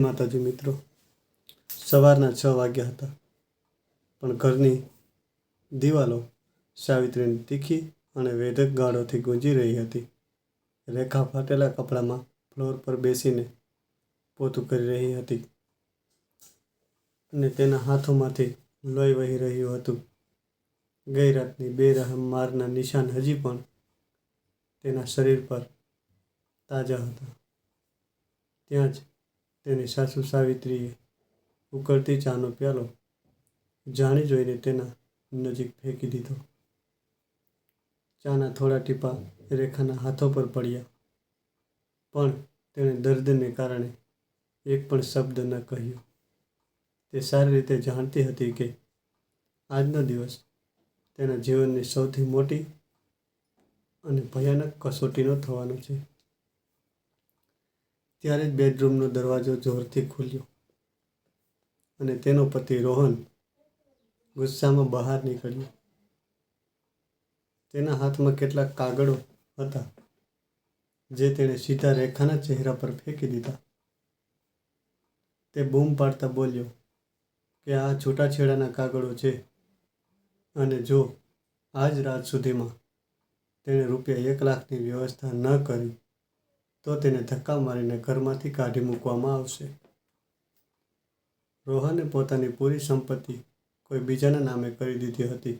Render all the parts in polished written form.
માતાજી મિત્રો, સવારના 6 વાગ્યા હતા, પણ ઘરની દિવાલો સાવિત્રીની તીખી અને વેધક ગાળોથી ગુંજી રહી હતી. રેખા ફાટેલા કપડામાં ફ્લોર પર બેસીને પોતું કરી રહી હતી અને તેના હાથોમાંથી લોહી વહી રહ્યું હતું. ગઈ રાતની બેરહમ મારના નિશાન હજી પણ તેના શરીર પર તાજા હતા. ત્યાં જ તેની સાસુ સાવિત્રીએ ઉકળતી ચાનો પ્યાલો જાણી જોઈને તેના નજીક ફેંકી દીધો. ચાના થોડા ટીપા રેખાના હાથો પર પડ્યા, પણ તેણે દર્દને કારણે એક પણ શબ્દ ન કહ્યો. તે સારી રીતે જાણતી હતી કે આજનો દિવસ તેના જીવનની સૌથી મોટી અને ભયાનક કસોટીનો થવાનો છે. ત્યારે જ બેડરૂમનો દરવાજો જોરથી ખુલ્યો અને તેનો પતિ રોહન ગુસ્સામાં બહાર નીકળ્યો. તેના હાથમાં કેટલાક કાગળો હતા જે તેણે સીધા રેખાના ચહેરા પર ફેંકી દીધા. તે બૂમ પાડતા બોલ્યો કે આ છૂટાછેડાના કાગળો છે અને જો આજ રાત સુધીમાં તેણે ₹1,00,000ની વ્યવસ્થા ન કરી તો તેને ધક્કા મારીને ઘરમાંથી કાઢી મૂકવામાં આવશે. રોહને પોતાની પૂરી સંપત્તિ કોઈ બીજાના નામે કરી દીધી હતી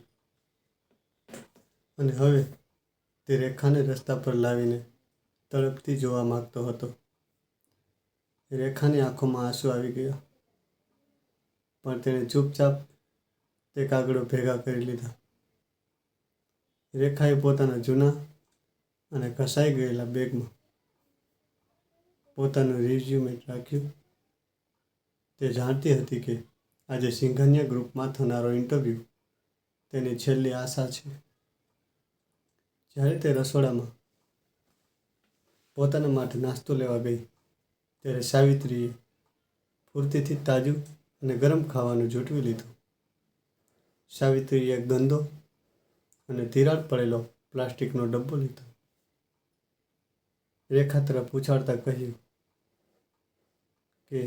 અને હવે તે રેખાને રસ્તા પર લાવીને તડપતી જોવા માંગતો હતો. રેખાની આંખોમાં આંસુ આવી ગયા, પણ તેણે ચૂપચાપ તે કાગળો ભેગા કરી લીધા. રેખાએ પોતાના જૂના અને ઘસાઈ ગયેલા બેગમાં પોતાનું રિઝ્યુમે રાખ્યું. તે જાણતી હતી કે આજે સિંઘાનિયા ગ્રુપમાં થનારો ઇન્ટરવ્યૂ તેની છેલ્લી આશા છે. જ્યારે તે રસોડામાં પોતાના માટે નાસ્તો લેવા ગઈ ત્યારે સાવિત્રીએ ફૂર્તીથી તાજું અને ગરમ ખાવાનું જૂટવી લીધું. સાવિત્રીએ એક ગંદો અને તિરાડ પડેલો પ્લાસ્ટિકનો ડબ્બો લીધો. રેખા તરફ ઉછાળતા કહ્યું કે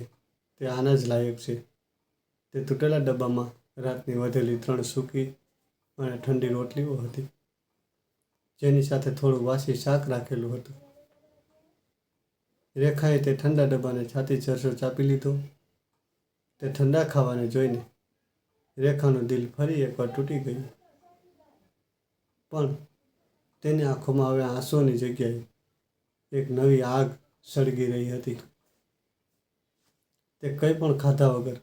તે આના જ લાયક છે. તે તૂટેલા ડબ્બામાં રાતની વધેલી 3 સૂકી અને ઠંડી રોટલીઓ હતી, જેની સાથે થોડું વાસી શાક રાખેલું હતું. રેખાએ તે ઠંડા ડબ્બાને છાતી ચરસો ચાપી લીધો. તે ઠંડા ખાવાને જોઈને રેખાનું દિલ ફરી એકવાર તૂટી ગયું, પણ તેની આંખોમાં હવે આંસુઓની જગ્યાએ એક નવી આગ સળગી રહી હતી. તે કંઈ પણ ખાધા વગર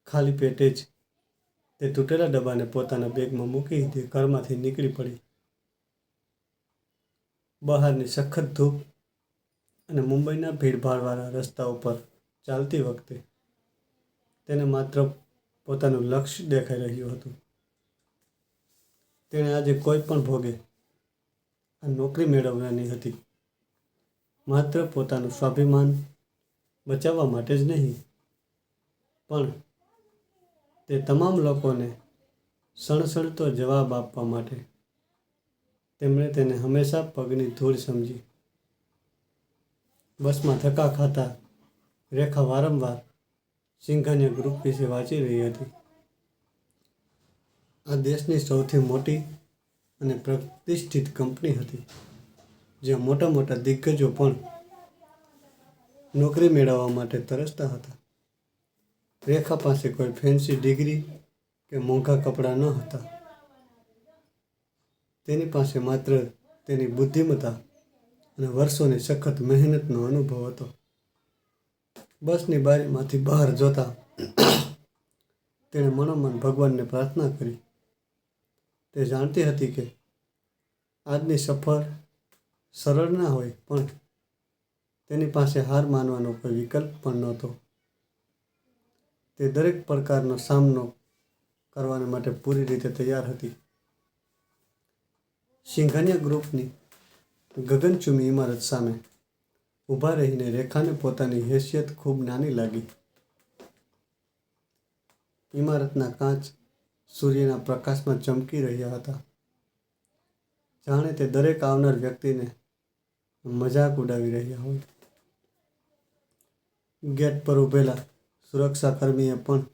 ખાલી પેટે જ તે તૂટેલા ડબ્બાને પોતાના બેગમાં મૂકી તે ઘરમાંથી નીકળી પડી. બહારની સખત ધૂપ અને મુંબઈના ભીડભાડવાળા રસ્તાઓ પર ચાલતી વખતે તેને માત્ર પોતાનું લક્ષ્ય દેખાઈ રહ્યું હતું. તેણે આજે કોઈ પણ ભોગે આ નોકરી મેળવવાની હતી, માત્ર પોતાનું સ્વાભિમાન બચાવવા માટે જ નહીં, પણ તે તમામ લોકોને સણસણતો જવાબ આપવા માટે. તેમણે તેને હંમેશા પગની ધૂળ સમજી. બસમાં ધક્કા ખાતા રેખા વારંવાર સિંઘાનિયા ગ્રુપ વિશે વાંચી રહી હતી. આ દેશની સૌથી મોટી અને પ્રતિષ્ઠિત કંપની હતી, જ્યાં મોટા મોટા દિગ્ગજો પણ નોકરી મેળવવા માટે તરસતા હતા. રેખા પાસે કોઈ ફેન્સી ડિગ્રી કે મોંઘા કપડાં ન હતા. તેની પાસે માત્ર તેની બુદ્ધિમત્તા અને વર્ષોની સખત મહેનતનો અનુભવ હતો. બસની બારીમાંથી બહાર જોતા તેણે મનોમન ભગવાનને પ્રાર્થના કરી. તે જાણતી હતી કે આજની સફર સરળ ના હોય, પણ તેની પાસે હાર માનવાનો કોઈ વિકલ્પ પણ નહોતો. તે દરેક પડકારનો સામનો કરવા માટે પૂરી રીતે તૈયાર હતી. સિંઘાનિયા ગ્રુપની ગગનચુંબી ઇમારત સામે ઊભા રહીને રેખાને પોતાની હેસિયત ખૂબ નાની લાગી. ઇમારતના કાચ સૂર્યના પ્રકાશમાં ચમકી રહ્યા હતા, જાણે તે દરેક આવનાર વ્યક્તિને મજાક ઉડાવી રહ્યા હોય. ગેટ પર ઊભેલા સુરક્ષાકર્મીએ પણ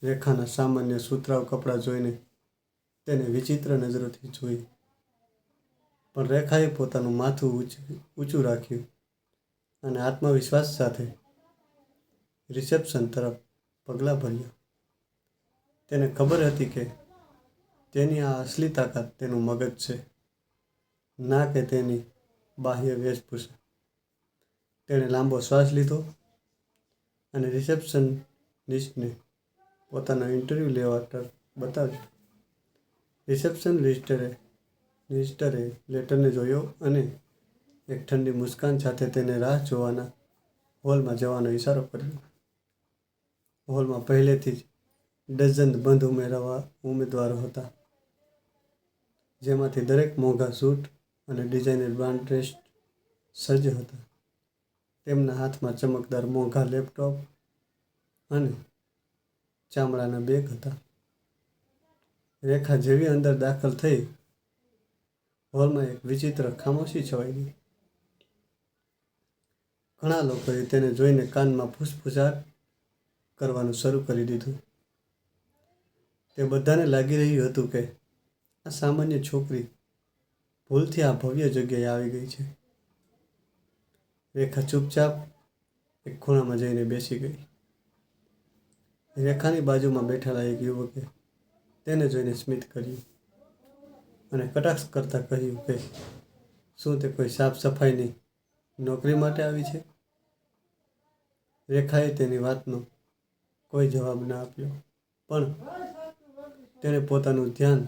રેખાના સામાન્ય સુતરાઉ કપડાં જોઈને તેને વિચિત્ર નજરોથી જોઈ. પણ રેખાએ પોતાનું માથું ઊંચું રાખ્યું અને આત્મવિશ્વાસ સાથે રિસેપ્શન તરફ પગલાં ભર્યા. તેને ખબર હતી કે તેની આ અસલી તાકાત તેનું મગજ છે, ના કે તેની બાહ્ય વેશભૂષા. તેણે લાંબો શ્વાસ લીધો અને રિસેપ્શનિસ્ટને પોતાનો ઇન્ટરવ્યૂ લેટર બતાવ્યો. રિસેપ્શનિસ્ટે લેટરને જોયો અને એક ઠંડી મુસ્કાન સાથે તેને રાહ જોવાના હોલમાં જવાનો ઇશારો કર્યો. હોલમાં પહેલેથી જ ડઝન બંધ ઉમેદવારો હતા, જેમાંથી દરેક મોંઘા સૂટ અને ડિઝાઇનર બ્રાન્ડ ડ્રેસ સજ્જ હતા. તેમના હાથમાં ચમકદાર મોંઘા લેપટોપ અને ચામડાના બેગ હતા. રેખા જેવી અંદર દાખલ થઈ, હોલમાં એક વિચિત્ર ખામોશી છવાઈ ગઈ. ઘણા લોકોએ તેને જોઈને કાનમાં ફૂસફૂસાટ કરવાનું શરૂ કરી દીધું. તે બધાને લાગી રહ્યું હતું કે આ સામાન્ય છોકરી ભૂલથી આ ભવ્ય જગ્યાએ આવી ગઈ છે. રેખા ચૂપચાપ એક ખૂણામાં જઈને બેસી ગઈ. રેખાની બાજુમાં બેઠેલા એક યુવકે તેને જોઈને સ્મિત કર્યું અને કટાક્ષ કરતાં કહ્યું કે શું તે કોઈ સાફ સફાઈની નોકરી માટે આવી છે? રેખાએ તેની વાતનો કોઈ જવાબ ન આપ્યો, પણ તેણે પોતાનું ધ્યાન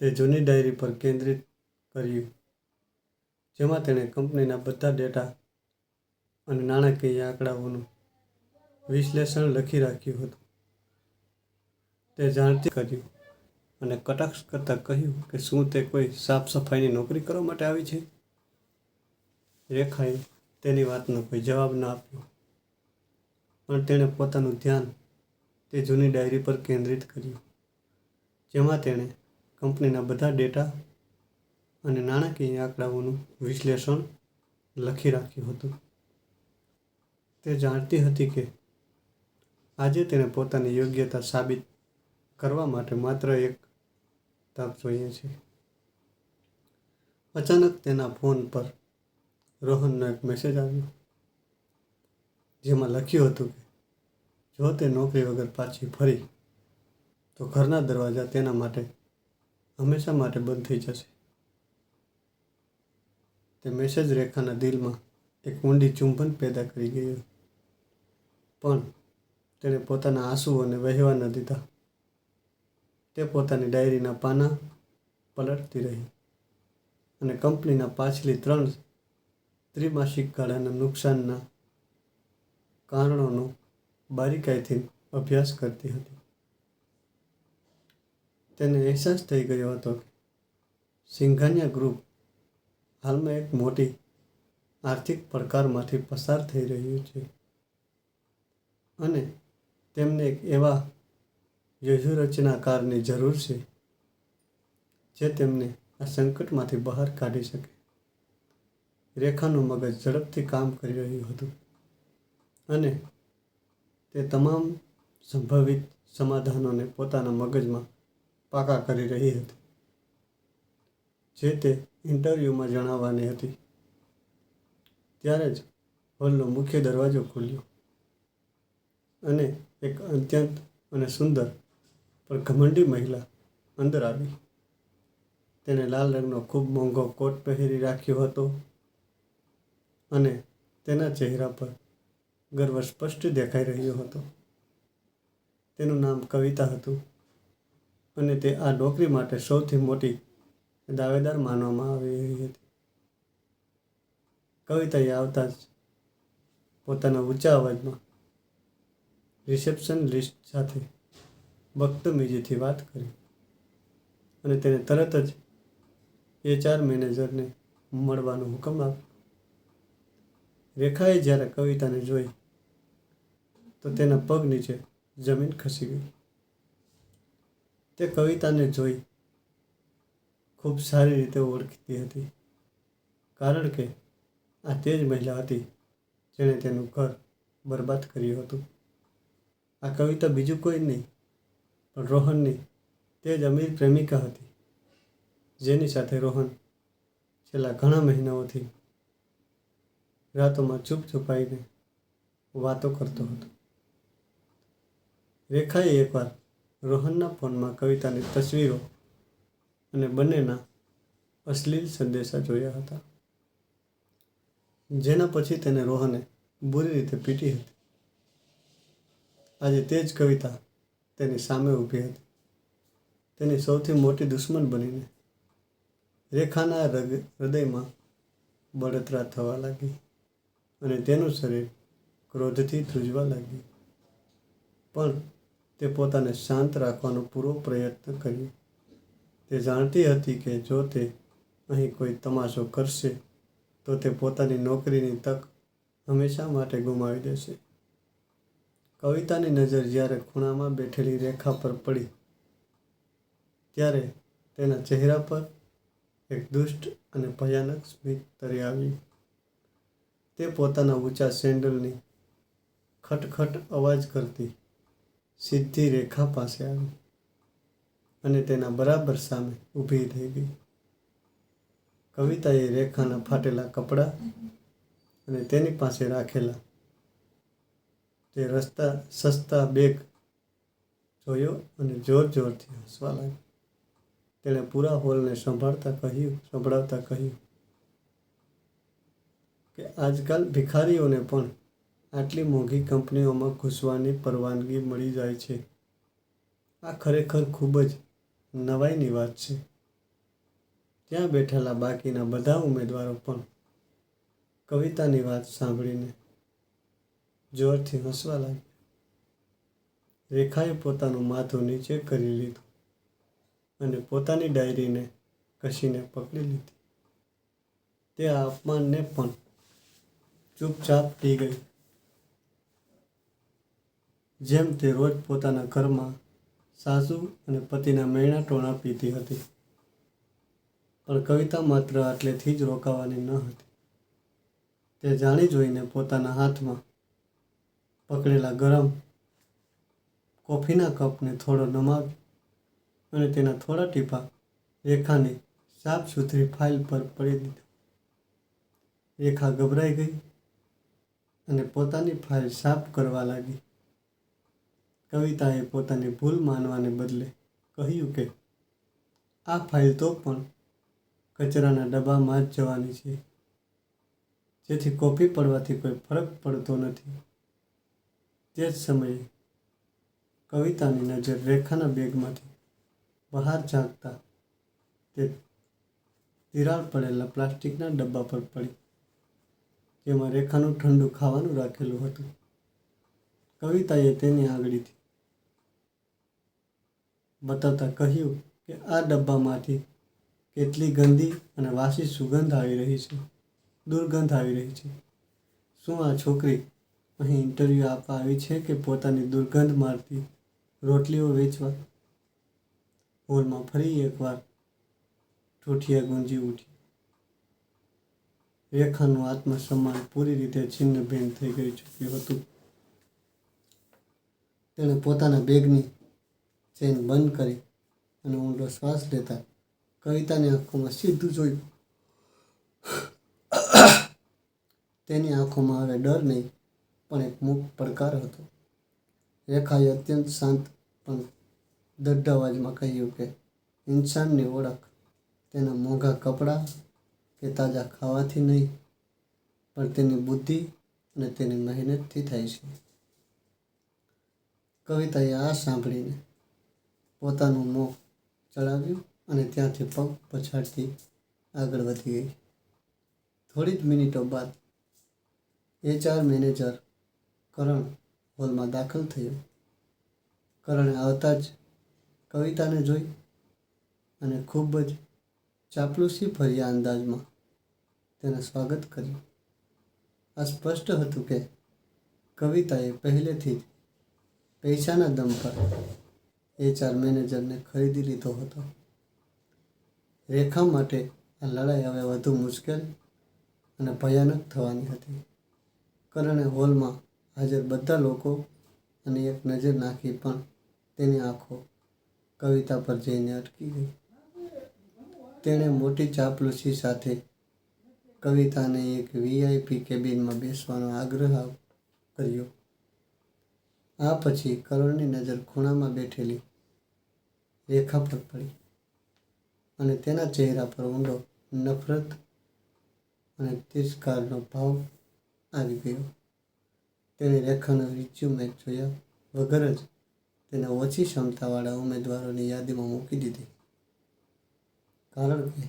તે જૂની ડાયરી પર કેન્દ્રિત કર્યું, જેમાં તેણે કંપનીના બધા ડેટા અને નાણાકીય આંકડાઓનું વિશ્લેષણ લખી રાખ્યું હતું. તે જાણતી કર્યું અને કટાક્ષ કરતાં કહ્યું કે શું તે કોઈ સાફ સફાઈની નોકરી કરવા માટે આવી છે? રેખાએ તેની વાતનો કોઈ જવાબ ન આપ્યો, પણ તેણે પોતાનું ધ્યાન તે જૂની ડાયરી પર કેન્દ્રિત કર્યું, જેમાં તેણે કંપનીના બધા ડેટા અને નાણાકીય આંકડાઓનું વિશ્લેષણ લખી રાખ્યું હતું. તે જાણતી હતી કે આજે તેણે પોતાની યોગ્યતા સાબિત કરવા માટે માત્ર એક તક જોઈએ છે. અચાનક તેના ફોન પર રોહનનો એક મેસેજ આવ્યો, જેમાં લખ્યું હતું કે જો તે નોકરી વગર પાછી ફરી તો ઘરના દરવાજા તેના માટે હંમેશા માટે બંધ થઈ જશે. તે મેસેજ રેખાના દિલમાં એક ઊંડી ચુંબન પેદા કરી ગયો, પણ તેણે પોતાના આંસુઓને વહેવા ન દીધા. તે પોતાની ડાયરીના પાના પલટતી રહી અને કંપનીના પાછલી 3 ત્રિમાસિક ગાળાના નુકસાનના કારણોનો બારીકાઈથી અભ્યાસ કરતી હતી. તેને અહેસાસ થઈ ગયો હતો કે સિંઘાનિયા ગ્રુપ હાલમાં એક મોટી આર્થિક પડકારમાંથી પસાર થઈ રહ્યું છે અને તેમને એક એવા વ્યૂહરચનાકારની જરૂર છે જે તેમને આ સંકટમાંથી બહાર કાઢી શકે. રેખાનું મગજ ઝડપથી કામ કરી રહ્યું હતું અને તે તમામ સંભવિત સમાધાનોને પોતાના મગજમાં પાકા કરી રહી હતી, જે તે ઇન્ટરવ્યૂમાં જણાવવાની હતી. ત્યારે જ હોલનો મુખ્ય દરવાજો ખુલ્યો અને એક અત્યંત અને સુંદર પણ ઘમંડી મહિલા અંદર આવી. તેને લાલ રંગનો ખૂબ મોંઘો કોટ પહેરી રાખ્યો હતો અને તેના ચહેરા પર ગર્વ સ્પષ્ટ દેખાઈ રહ્યો હતો. તેનું નામ કવિતા હતું અને તે આ નોકરી માટે સૌથી મોટી દાવેદાર માનવામાં આવી રહી હતી. કવિતાએ આવતા જ પોતાના ઊંચા અવાજમાં રિસેપ્શનિસ્ટ સાથે બદતમીજીથી વાત કરી અને તેને તરત જ HR મેનેજરને મળવાનો હુકમ આપ્યો. રેખાએ જ્યારે કવિતાને જોઈ તો તેના પગ નીચે જમીન ખસી ગઈ. તે કવિતાને જોઈ ખૂબ સારી રીતે ઓળખતી હતી, કારણ કે આ તે જ મહિલા હતી જેણે તેનું ઘર બરબાદ કર્યું હતું. આ કવિતા બીજું કોઈ નહીં પણ રોહનની તે જ અમીર પ્રેમિકા હતી, જેની સાથે રોહન છેલ્લા ઘણા મહિનાઓથી રાતોમાં ચૂપ છુપાઈને વાતો કરતો હતો. રેખાએ એકવાર રોહનના ફોનમાં કવિતાની તસવીરો અને બંનેના અશ્લીલ સંદેશા જોયા હતા, જેના પછી તેને રોહને બુરી રીતે પીટી હતી. આજે તે જ કવિતા તેની સામે ઊભી હતી, તેની સૌથી મોટી દુશ્મન બનીને. રેખાના હૃદયમાં બળતરા થવા લાગી અને તેનું શરીર ક્રોધથી ધ્રુજવા લાગ્યું. પણ તે પોતાને શાંત રાખવાનો પૂરો પ્રયત્ન કર્યો. તે જાણતી હતી કે જો તે અહીં કોઈ તમાશો કરશે તો તે પોતાની નોકરીની તક હંમેશા માટે ગુમાવી દેશે. કવિતાની નજર જ્યારે ખૂણામાં બેઠેલી રેખા પર પડી, ત્યારે તેના ચહેરા પર એક દુષ્ટ અને ભયાનક સ્મિત તરી આવ્યું. તે પોતાના ઊંચા સેન્ડલની ખટખટ અવાજ કરતી સીધી રેખા પાસે આવી અને તેના બરાબર સામે ઊભી થઈ ગઈ. કવિતાએ રેખાના ફાટેલા કપડાં અને તેની પાસે રાખેલા તે સસ્તા બેગ જોયો અને જોરથી હસવા લાગી. તેણે પૂરા હોલને સંભળાવતા કહ્યું કે આજકાલ ભિખારીઓને પણ આટલી મોંઘી કંપનીઓમાં ઘૂસવાની પરવાનગી મળી જાય છે. આ ખરેખર ખૂબ જ નવાઈની વાત છે. ત્યાં બેઠેલા બાકીના બધા ઉમેદવારો પણ કવિતાની વાત સાંભળીને જોરથી હસવા લાગ્યા. રેખાએ પોતાનું માથું નીચે કરી લીધું અને પોતાની ડાયરીને કસીને પકડી લીધી. તે આ અપમાનને પણ ચૂપચાપ પી ગઈ, જેમ તે રોજ પોતાના ઘરમાં સાસુ અને પતિના મૈણા ટોણા પીતી હતી. પણ કવિતા માત્ર આટલેથી જ રોકાવાની ન હતી. તે જાણી જોઈને પોતાના હાથમાં પકડેલા ગરમ કોફીના કપને થોડો નમાવી અને તેના થોડા ટીપા રેખાની સાફ સુથરી ફાઇલ પર પડી દીધા. રેખા ગભરાઈ ગઈ અને પોતાની ફાઇલ સાફ કરવા લાગી. કવિતાએ પોતાની ભૂલ માનવાને બદલે કહ્યું કે આ ફાઇલ તો પણ કચરાના ડબ્બામાં જ જવાની છે, જેથી કોફી પડવાથી કોઈ ફરક પડતો નથી. તે જ સમયે કવિતાની નજર રેખાના બેગમાંથી બહાર ઝાંકતા તે તિરાડ પડેલા પ્લાસ્ટિકના ડબ્બા પર પડી, જેમાં રેખાનું ઠંડુ ખાવાનું રાખેલું હતું. કવિતાએ તેની આંગળીથી બતાવતા કહ્યું કે આ ડબ્બામાંથી કેટલી ગંદી અને વાસી દુર્ગંધ આવી રહી છે. શું આ છોકરી અહીં ઇન્ટરવ્યૂ આપવા આવી છે કે પોતાની દુર્ગંધ મારતી રોટલીઓ વેચવા? હોલમાં ફરી એકવાર ઠૂઠિયા ગુંજી ઉઠી. રેખાનું આત્મસન્માન પૂરી રીતે છિન્ન ભિન્ન થઈ ચૂક્યું હતું. તેણે પોતાના બેગની ચેન બંધ કરી અને ઊંડો શ્વાસ લેતા કવિતાની આંખોમાં સીધું જોયું. તેની આંખોમાં હવે ડર નહીં પણ એક મૂક પડકાર હતો. રેખાએ અત્યંત શાંત પણ દઢ અવાજમાં કહ્યું કે ઇન્સાનની ઓળખ તેના મોંઘા કપડાં કે તાજા ખાવાથી નહીં, પણ તેની બુદ્ધિ અને તેની મહેનતથી થાય છે. કવિતાએ આ સાંભળીને પોતાનું મોં ચડાવ્યું અને ત્યાંથી પગ પછાડતી આગળ વધી ગઈ. થોડી જ મિનિટો બાદ HR મેનેજર કરણ હોલમાં દાખલ થયો. કરણે આવતા જ કવિતાને જોઈ અને ખૂબ જ ચાપલુસી ભર્યા અંદાજમાં તેનું સ્વાગત કર્યું. આ સ્પષ્ટ હતું કે કવિતાએ પહેલેથી જ પૈસાના દમ પર HR મેનેજરને ખરીદી લીધો હતો. રેખા માટે આ લડાઈ હવે વધુ મુશ્કેલ અને ભયાનક થવાની હતી. કરણે હોલમાં હાજર બધા લોકો અને એક નજર નાખી, પણ તેની આંખો કવિતા પર જઈને અટકી ગઈ. તેણે મોટી ચાપલૂસી સાથે કવિતાને એક VIP કેબિનમાં બેસવાનો આગ્રહ કર્યો. આ પછી કરુણની નજર ખૂણામાં બેઠેલી રેખા પર પડી અને તેના ચહેરા પર ઊંડો નફરત અને તિરસ્કારનો ભાવ આવી ગયો. તેણે રેખાનો રિઝ્યુમે જોયા વગર જ તેને ઓછી ક્ષમતાવાળા ઉમેદવારોની યાદીમાં મૂકી દીધી. કારણ કે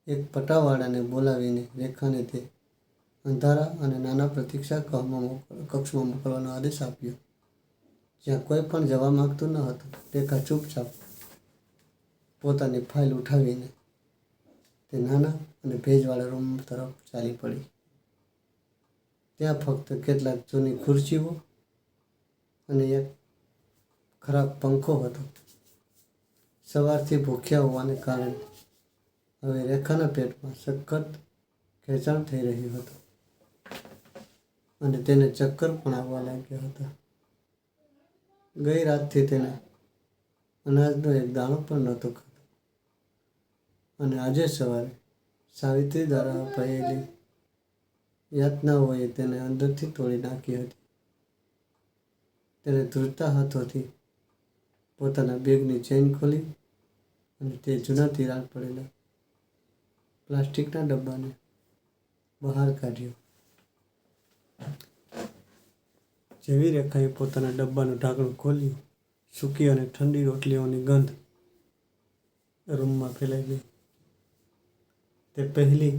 એક પટાવાળાને બોલાવીને રેખાને તે અંધારા અને નાના પ્રતીક્ષા કક્ષમાં મોકલવાનો આદેશ આપ્યો, જ્યાં કોઈ પણ જવા માંગતું ન હતું. રેખા ચૂપચાપ પોતાની ફાઇલ ઉઠાવીને તે નાના અને ભેજવાળા રૂમ તરફ ચાલી પડી. ત્યાં ફક્ત કેટલાક જૂની ખુરશીઓ અને એક ખરાબ પંખો હતો. સવારથી ભૂખ્યા હોવાને કારણે હવે રેખાના પેટમાં સખત ખેંચાણ થઈ રહ્યું હતું અને તેને ચક્કર પણ આવવા લાગ્યા હતા. ગઈ રાતથી તેણે અનાજનો એક દાણો પણ નહોતો ખાધો અને આજે સવારે સાવિત્રી દ્વારા અપાયેલી યાતનાઓએ તેને અંદરથી તોડી નાખી હતી. તેણે ધ્રુજતા હાથોથી પોતાના બેગની ચેઇન ખોલી અને તે જૂના તિરાડ પડેલા પ્લાસ્ટિકના ડબ્બાને બહાર કાઢ્યો. જેવી રેખાએ પોતાના ડબ્બાનું ઢાંકણું ખોલ્યું, સૂકી અને ઠંડી રોટલીઓની ગંધ રૂમમાં ફેલાઈ ગઈ. તે પહેલી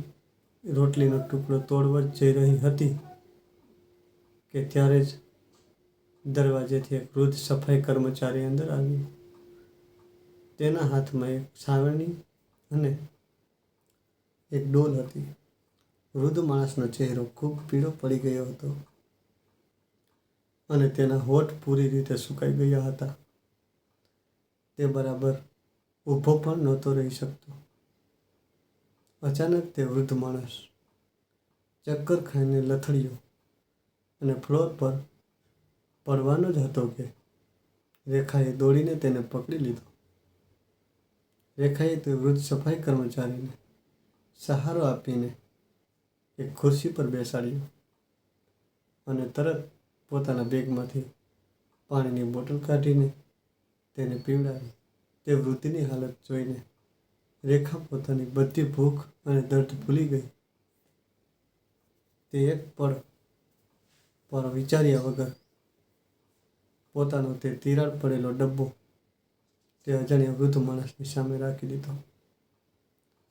રોટલીનો ટુકડો તોડવા જ જઈ રહી હતી કે ત્યારે જ દરવાજેથી એક વૃદ્ધ સફાઈ કર્મચારી અંદર આવ્યો. તેના હાથમાં એક છાવણી અને એક ડોલ હતી. વૃદ્ધ માણસનો ચહેરો ખૂબ પીળો પડી ગયો હતો અને તેના હોઠ પૂરી રીતે સુકાઈ ગયા હતા. તે બરાબર ઊભો પણ નહોતો રહી શકતો. અચાનક તે વૃદ્ધ માણસ ચક્કર ખાઈને લથડ્યો અને ફ્લોર પર પડવાનો જ હતો કે રેખાએ દોડીને તેને પકડી લીધો. રેખાએ તે વૃદ્ધ સફાઈ કર્મચારીને સહારો આપીને એક ખુરશી પર બેસાડ્યો અને તરત પોતાના બેગમાંથી પાણીની બોટલ કાઢીને તેને પીવડાવી. તે વૃદ્ધની હાલત જોઈને રેખા પોતાની બધી ભૂખ અને દર્દ ભૂલી ગઈ. તે એક પળ પર વિચાર્યા વગર પોતાનો તે તિરાડ પડેલો ડબ્બો તે અજાણ્યા વૃદ્ધ માણસની સામે રાખી દીધો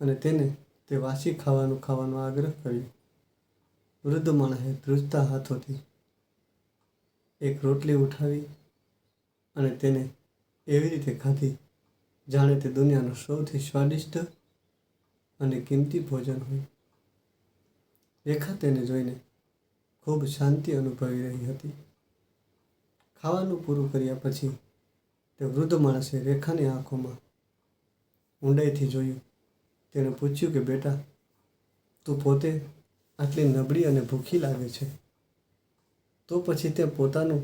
અને તેને તે વાસી ખાવાનો આગ્રહ કર્યો. વૃદ્ધ માણસે ધ્રુજતા હાથોથી એક રોટલી ઉઠાવી અને તેને એવી રીતે ખાધી જાણે તે દુનિયાનું સૌથી સ્વાદિષ્ટ અને કિંમતી ભોજન હોય. રેખા તેને જોઈને ખૂબ શાંતિ અનુભવી રહી હતી. ખાવાનું પૂરું કર્યા પછી તે વૃદ્ધ માણસે રેખાની આંખોમાં ઊંડાઈથી જોયું. તેણે પૂછ્યું કે બેટા, તું પોતે આટલી નબળી અને ભૂખી લાગે છે, તો પછી તે પોતાનું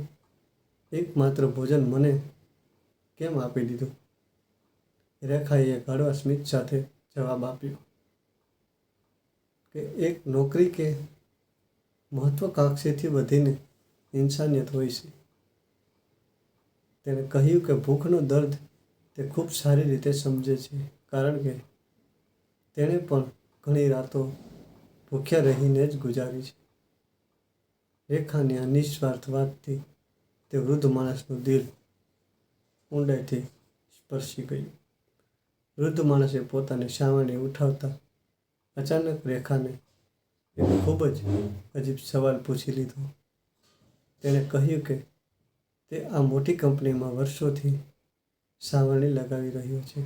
એકમાત્ર ભોજન મને કેમ આપી દીધું? રેખાએ એક હળવા સ્મિત સાથે જવાબ આપ્યો કે એક નોકરી કે મહત્વાકાંક્ષીથી વધીને ઇન્સાનિયત હોય છે. તેણે કહ્યું કે ભૂખનો દર્દ તે ખૂબ સારી રીતે સમજે છે, કારણ કે તેણે પણ ઘણી રાતો ભૂખ્યા રહીને જ ગુજારી છે. રેખાની આ નિસ્વાર્થ વાતથી તે વૃદ્ધ માણસનું દિલ ઊંડાઈથી સ્પર્શી ગયું. વૃદ્ધ માણસે પોતાની સાવરણી ઉઠાવતા અચાનક રેખાને એક ખૂબ જ અજીબ સવાલ પૂછી લીધો. તેણે કહ્યું કે તે આ મોટી કંપનીમાં વર્ષોથી સાવરણી લગાવી રહ્યો છે,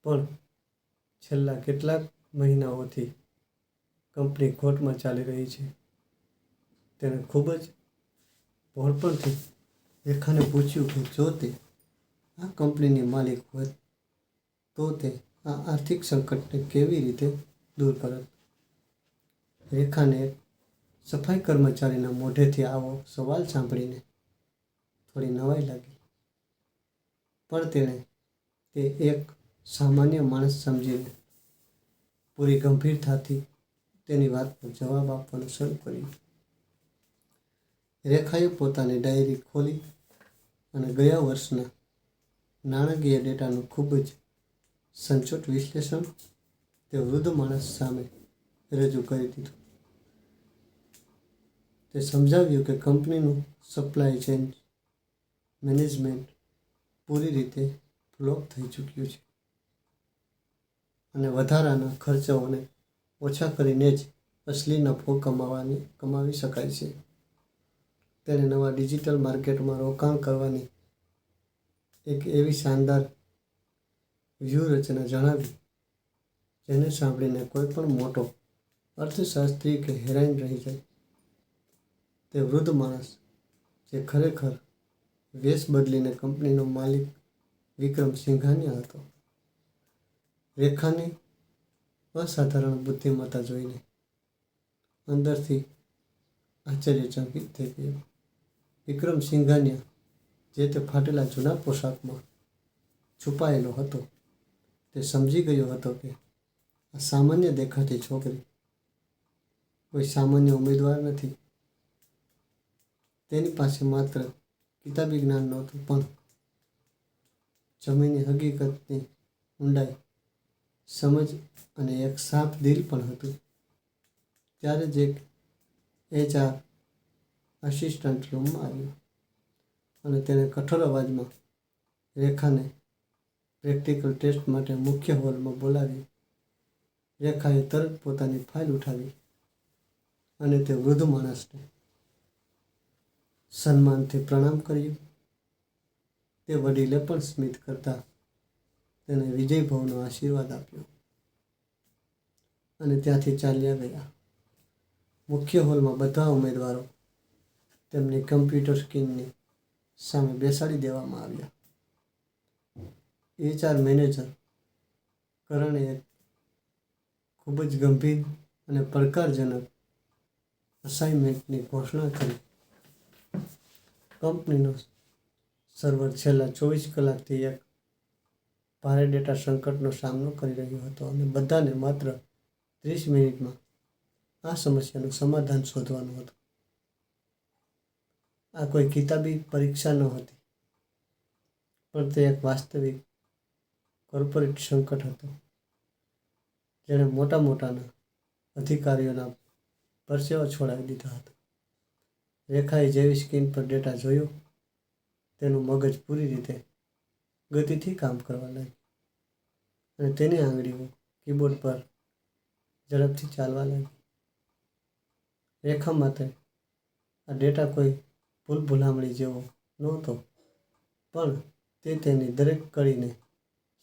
પણ છેલ્લા કેટલાક મહિનાઓથી કંપની ખોટમાં ચાલી રહી છે. તેણે ખૂબ જ ભોળપણથી રેખાને પૂછ્યું કે જો તે આ કંપનીની માલિક હોત તો તે આ આર્થિક સંકટને કેવી રીતે દૂર કરત. રેખાને એક સફાઈ કર્મચારીના મોઢેથી આવો સવાલ સાંભળીને થોડી નવાઈ લાગી, પણ તેણે તે એક સામાન્ય માણસ સમજીને પૂરી ગંભીરતાથી તેની વાતનો જવાબ આપવાનું શરૂ કર્યું. રેખાએ પોતાની ડાયરી ખોલી અને ગયા વર્ષના નાણાકીય ડેટાનું ખૂબ જ સચોટ વિશ્લેષણ તે વૃદ્ધ માણસ સામે રજૂ કરી દીધું. તે સમજાવ્યું કે કંપનીનું સપ્લાય ચેઇન મેનેજમેન્ટ પૂરી રીતે ફ્લોપ થઈ ચૂક્યું છે અને વધારાના ખર્ચાઓને ઓછા કરીને જ અસલી નફો કમાવી શકાય છે. તેણે નવા ડિજિટલ માર્કેટમાં રોકાણ કરવાની એક એવી શાનદાર વ્યૂહરચના જણાવી જેને સાંભળીને કોઈ પણ મોટો અર્થશાસ્ત્રી કે હેરાન રહી જાય. તે વૃદ્ધ માણસ, જે ખરેખર વેશ બદલીને કંપનીનો માલિક વિક્રમ સિંઘાનિયા હતો, રેખાની અસાધારણ બુદ્ધિમત્તા જોઈને અંદરથી આશ્ચર્યચકિત થઈ ગયો. વિક્રમ સિંઘાનિયા, જે તે ફાટેલા જૂના પોશાકમાં છુપાયેલો હતો, તે સમજી ગયો હતો કે આ સામાન્ય દેખાતી છોકરી કોઈ સામાન્ય ઉમેદવાર નથી. તેની પાસે માત્ર કિતાબી જ્ઞાન નહોતું, પણ જમીની હકીકતની ઊંડાઈ, સમજ અને એક સાફ દિલ પણ હતું. ત્યારે જ એક HR આસિસ્ટન્ટ રૂમમાં આવ્યો અને તેણે કઠોર અવાજમાં રેખાને પ્રેક્ટિકલ ટેસ્ટ માટે મુખ્ય હોલમાં બોલાવી. રેખાએ તરત પોતાની ફાઇલ ઉઠાવી અને તે વૃદ્ધ માણસને સન્માનથી પ્રણામ કર્યું. તે વડીલે પણ સ્મિત કરતા તેને વિજયભાવનો આશીર્વાદ આપ્યો અને ત્યાંથી ચાલ્યા ગયા. મુખ્ય હોલમાં બધા ઉમેદવારો તેમની કમ્પ્યુટર સ્ક્રીનની સામે બેસાડી દેવામાં આવ્યા. HR મેનેજર કરણે એક ખૂબ જ ગંભીર અને પડકારજનક અસાઇનમેન્ટની ઘોષણા કરી. કંપનીનો સર્વર છેલ્લા 24 કલાકથી એક ભારે ડેટા સંકટનો સામનો કરી રહ્યો હતો અને બધાને માત્ર 30 મિનિટમાં આ સમસ્યાનું સમાધાન શોધવાનું હતું. આ કોઈ કિતાબી પરીક્ષા ન હતી, પણ તે એક વાસ્તવિક કોર્પોરેટ સંકટ હતો, જેણે મોટાના અધિકારીઓના પરસેવા છોડાવી દીધા હતા. રેખાએ જેવી સ્ક્રીન પર ડેટા જોયો, તેનું મગજ પૂરી રીતે ગતિથી કામ કરવા લાગ્યું અને તેની આંગળીઓ કીબોર્ડ પર ઝડપથી ચાલવા લાગી. રેખા માટે આ ડેટા કોઈ ભૂલભુલામણી જેવો નહોતો, પણ તે તેની દરેક કડીને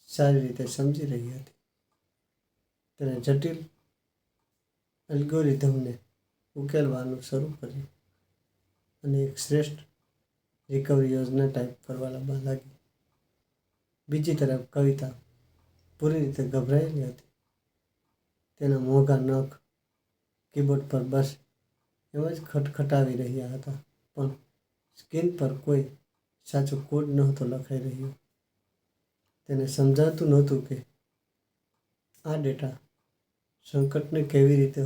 સારી રીતે સમજી રહી હતી. તેણે જટિલ એલ્ગોરિધમને ઉકેલવાનું શરૂ કર્યું અને એક શ્રેષ્ઠ રિકવરી યોજના ટાઈપ કરવા લાગી. બીજી તરફ કવિતા પૂરી રીતે ગભરાયેલી હતી. તેના મોંઘા નખ કીબોર્ડ પર બસ એમ જ ખટખટાવી રહ્યા હતા, પણ સ્ક્રીન પર કોઈ સાચો કોડ નહોતો લખાઈ રહ્યો. તેને સમજાતું નહોતું કે આ ડેટા સંકટને કેવી રીતે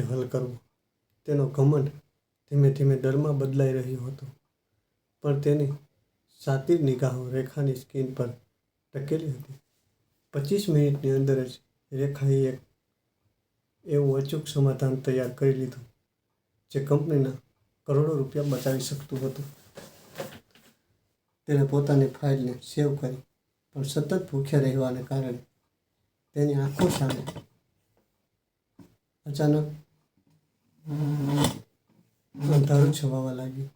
હલ કરવો. તેનો ઘમંડ ધીમે ધીમે ડરમાં બદલાઈ રહ્યો હતો, પણ તેની શાતિર નિગાહો રેખાની સ્ક્રીન પર ટકેલી હતી. 25 મિનિટની અંદર જ રેખાએ એક એવું અચૂક સમાધાન તૈયાર કરી લીધું જે કંપનીના કરોડો રૂપિયા બચાવી શકતું હતું. તેણે પોતાની ફાઇલને સેવ કરી, પણ સતત ભૂખ્યા રહેવાને કારણે તેની આંખો સામે અચાનક અંધારું છવાવા લાગ્યું.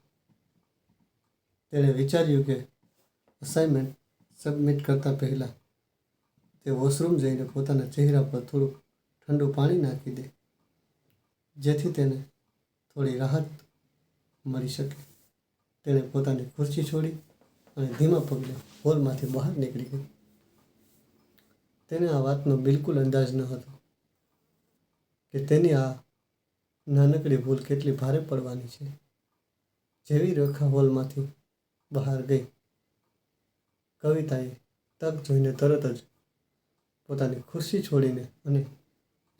તેણે વિચાર્યું કે અસાઇનમેન્ટ સબમિટ કરતા પહેલાં તે વોશરૂમ જઈને પોતાના ચહેરા પર થોડું ઠંડુ પાણી નાખી દે, જેથી તેને થોડી રાહત મળી શકે. તેણે પોતાની ખુરશી છોડી અને ધીમા પગલે હોલમાંથી બહાર નીકળી ગઈ. તેને આ વાતનો બિલકુલ અંદાજ ન હતો કે તેની આ નાનકડી ભૂલ કેટલી ભારે પડવાની છે. જેવી રેખા હોલમાંથી બહાર ગઈ, કવિતાએ તક જોઈને તરત જ પોતાની ખુરશી છોડીને અને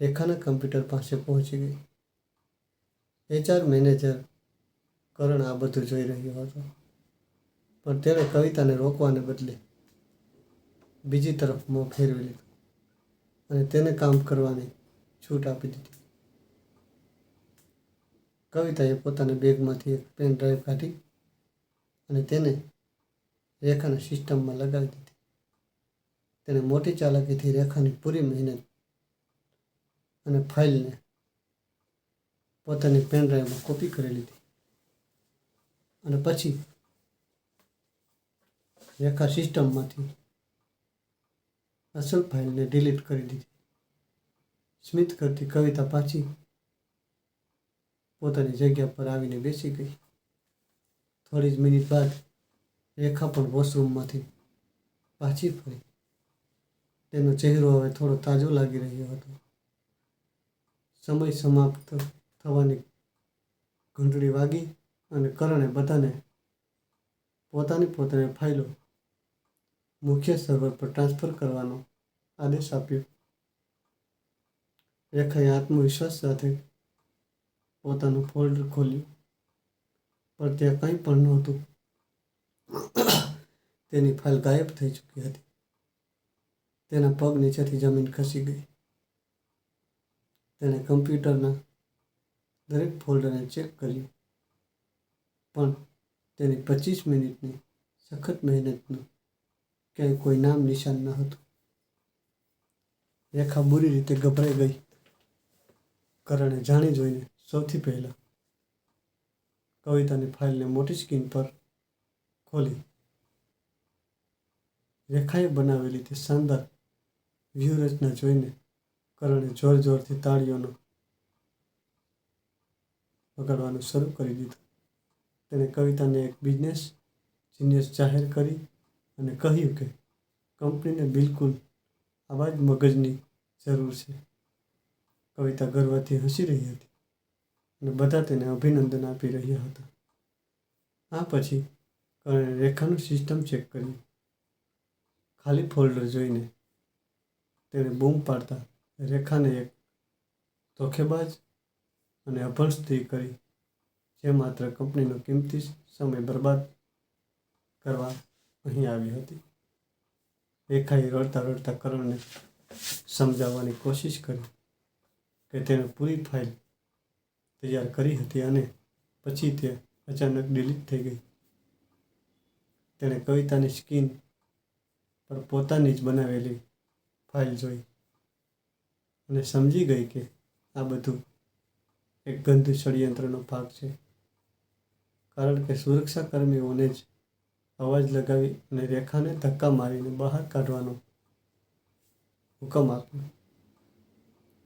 રેખાના કમ્પ્યુટર પાસે પહોંચી ગઈ. HR મેનેજર કરણ આ બધું જોઈ રહ્યો હતો, પણ તેણે કવિતાને રોકવાને બદલે બીજી તરફ મોં ફેરવી લીધું અને તેને કામ કરવાની છૂટ આપી દીધી. કવિતાએ પોતાના બેગમાંથી એક પેન ડ્રાઈવ કાઢી અને તેને રેખાના સિસ્ટમમાં લગાવી દીધી. તેણે મોટી ચાલાકીથી રેખાની પૂરી મહેનત અને ફાઇલને પોતાની પેન ડ્રાઈવમાં કોપી કરી લીધી અને પછી રેખા સિસ્ટમમાંથી અસલ ફાઇલને ડિલીટ કરી દીધી. સ્મિત કરતી કવિતા પાછી પોતાની જગ્યા પર આવીને બેસી ગઈ. થોડી જ મિનિટ બાદ રેખા પણ વોશરૂમમાંથી પાછી ફરી. તેનો ચહેરો હવે થોડો તાજો લાગી રહ્યો હતો. સમય સમાપ્ત થવાની ઘંટડી વાગી અને કરણે બધાને પોતાની ફાઇલો મુખ્ય સર્વર પર ટ્રાન્સફર કરવાનો આદેશ આપ્યો. રેખાએ આત્મવિશ્વાસ સાથે પોતાનું ફોલ્ડર ખોલ્યું, પણ ત્યાં કંઈ પણ નહોતું. તેની ફાઇલ ગાયબ થઈ ચૂકી હતી. તેના પગ નીચેથી જમીન ખસી ગઈ. તેણે કમ્પ્યુટરના દરેક ફોલ્ડરને ચેક કર્યું, પણ તેની 25 મિનિટની સખત મહેનતનું ક્યાંય કોઈ નામ નિશાન ન હતું. રેખા બુરી રીતે ગભરાઈ ગઈ. કરણે જાણી જોઈને સૌથી પહેલા કવિતાની ફાઇલને મોટી સ્ક્રીન પર ખોલી. રેખાએ બનાવેલી તે શાનદાર વ્યૂહરચના જોઈને કરણે જોરથી તાળીઓનો વગાડવાનું શરૂ કરી દીધું. તેણે કવિતાને એક બિઝનેસ જીનિયસ જાહેર કરી અને કહ્યું કે કંપનીને બિલકુલ આવા જ મગજની જરૂર છે. કવિતા ગર્વથી હસી રહી હતી અને બધા તેને અભિનંદન આપી રહ્યા હતા. આ પછી કરણે રેખાનું સિસ્ટમ ચેક કર્યું. ખાલી ફોલ્ડર જોઈને તેણે બૂમ પાડતા રેખાને એક ધોખેબાજ અને અભણ સ્ત્રી કરી, જે માત્ર કંપનીનો કિંમતી સમય બરબાદ કરવા અહીં આવી હતી. રેખાએ રડતા રડતા કરણને સમજાવવાની કોશિશ કરી કે તેણે પૂરી ફાઇલ તૈયાર કરી હતી અને પછી તે અચાનક ડિલીટ થઈ ગઈ. તેણે કવિતાની સ્ક્રીન પર પોતાની જ બનાવેલી ફાઇલ જોઈ અને સમજી ગઈ કે આ બધું એક ગંદુ ષડયંત્રનો ભાગ છે, કારણ કે સુરક્ષા કર્મીઓને જ અવાજ લગાવી અને રેખાને ધક્કા મારીને બહાર કાઢવાનો હુકમ આપ્યો.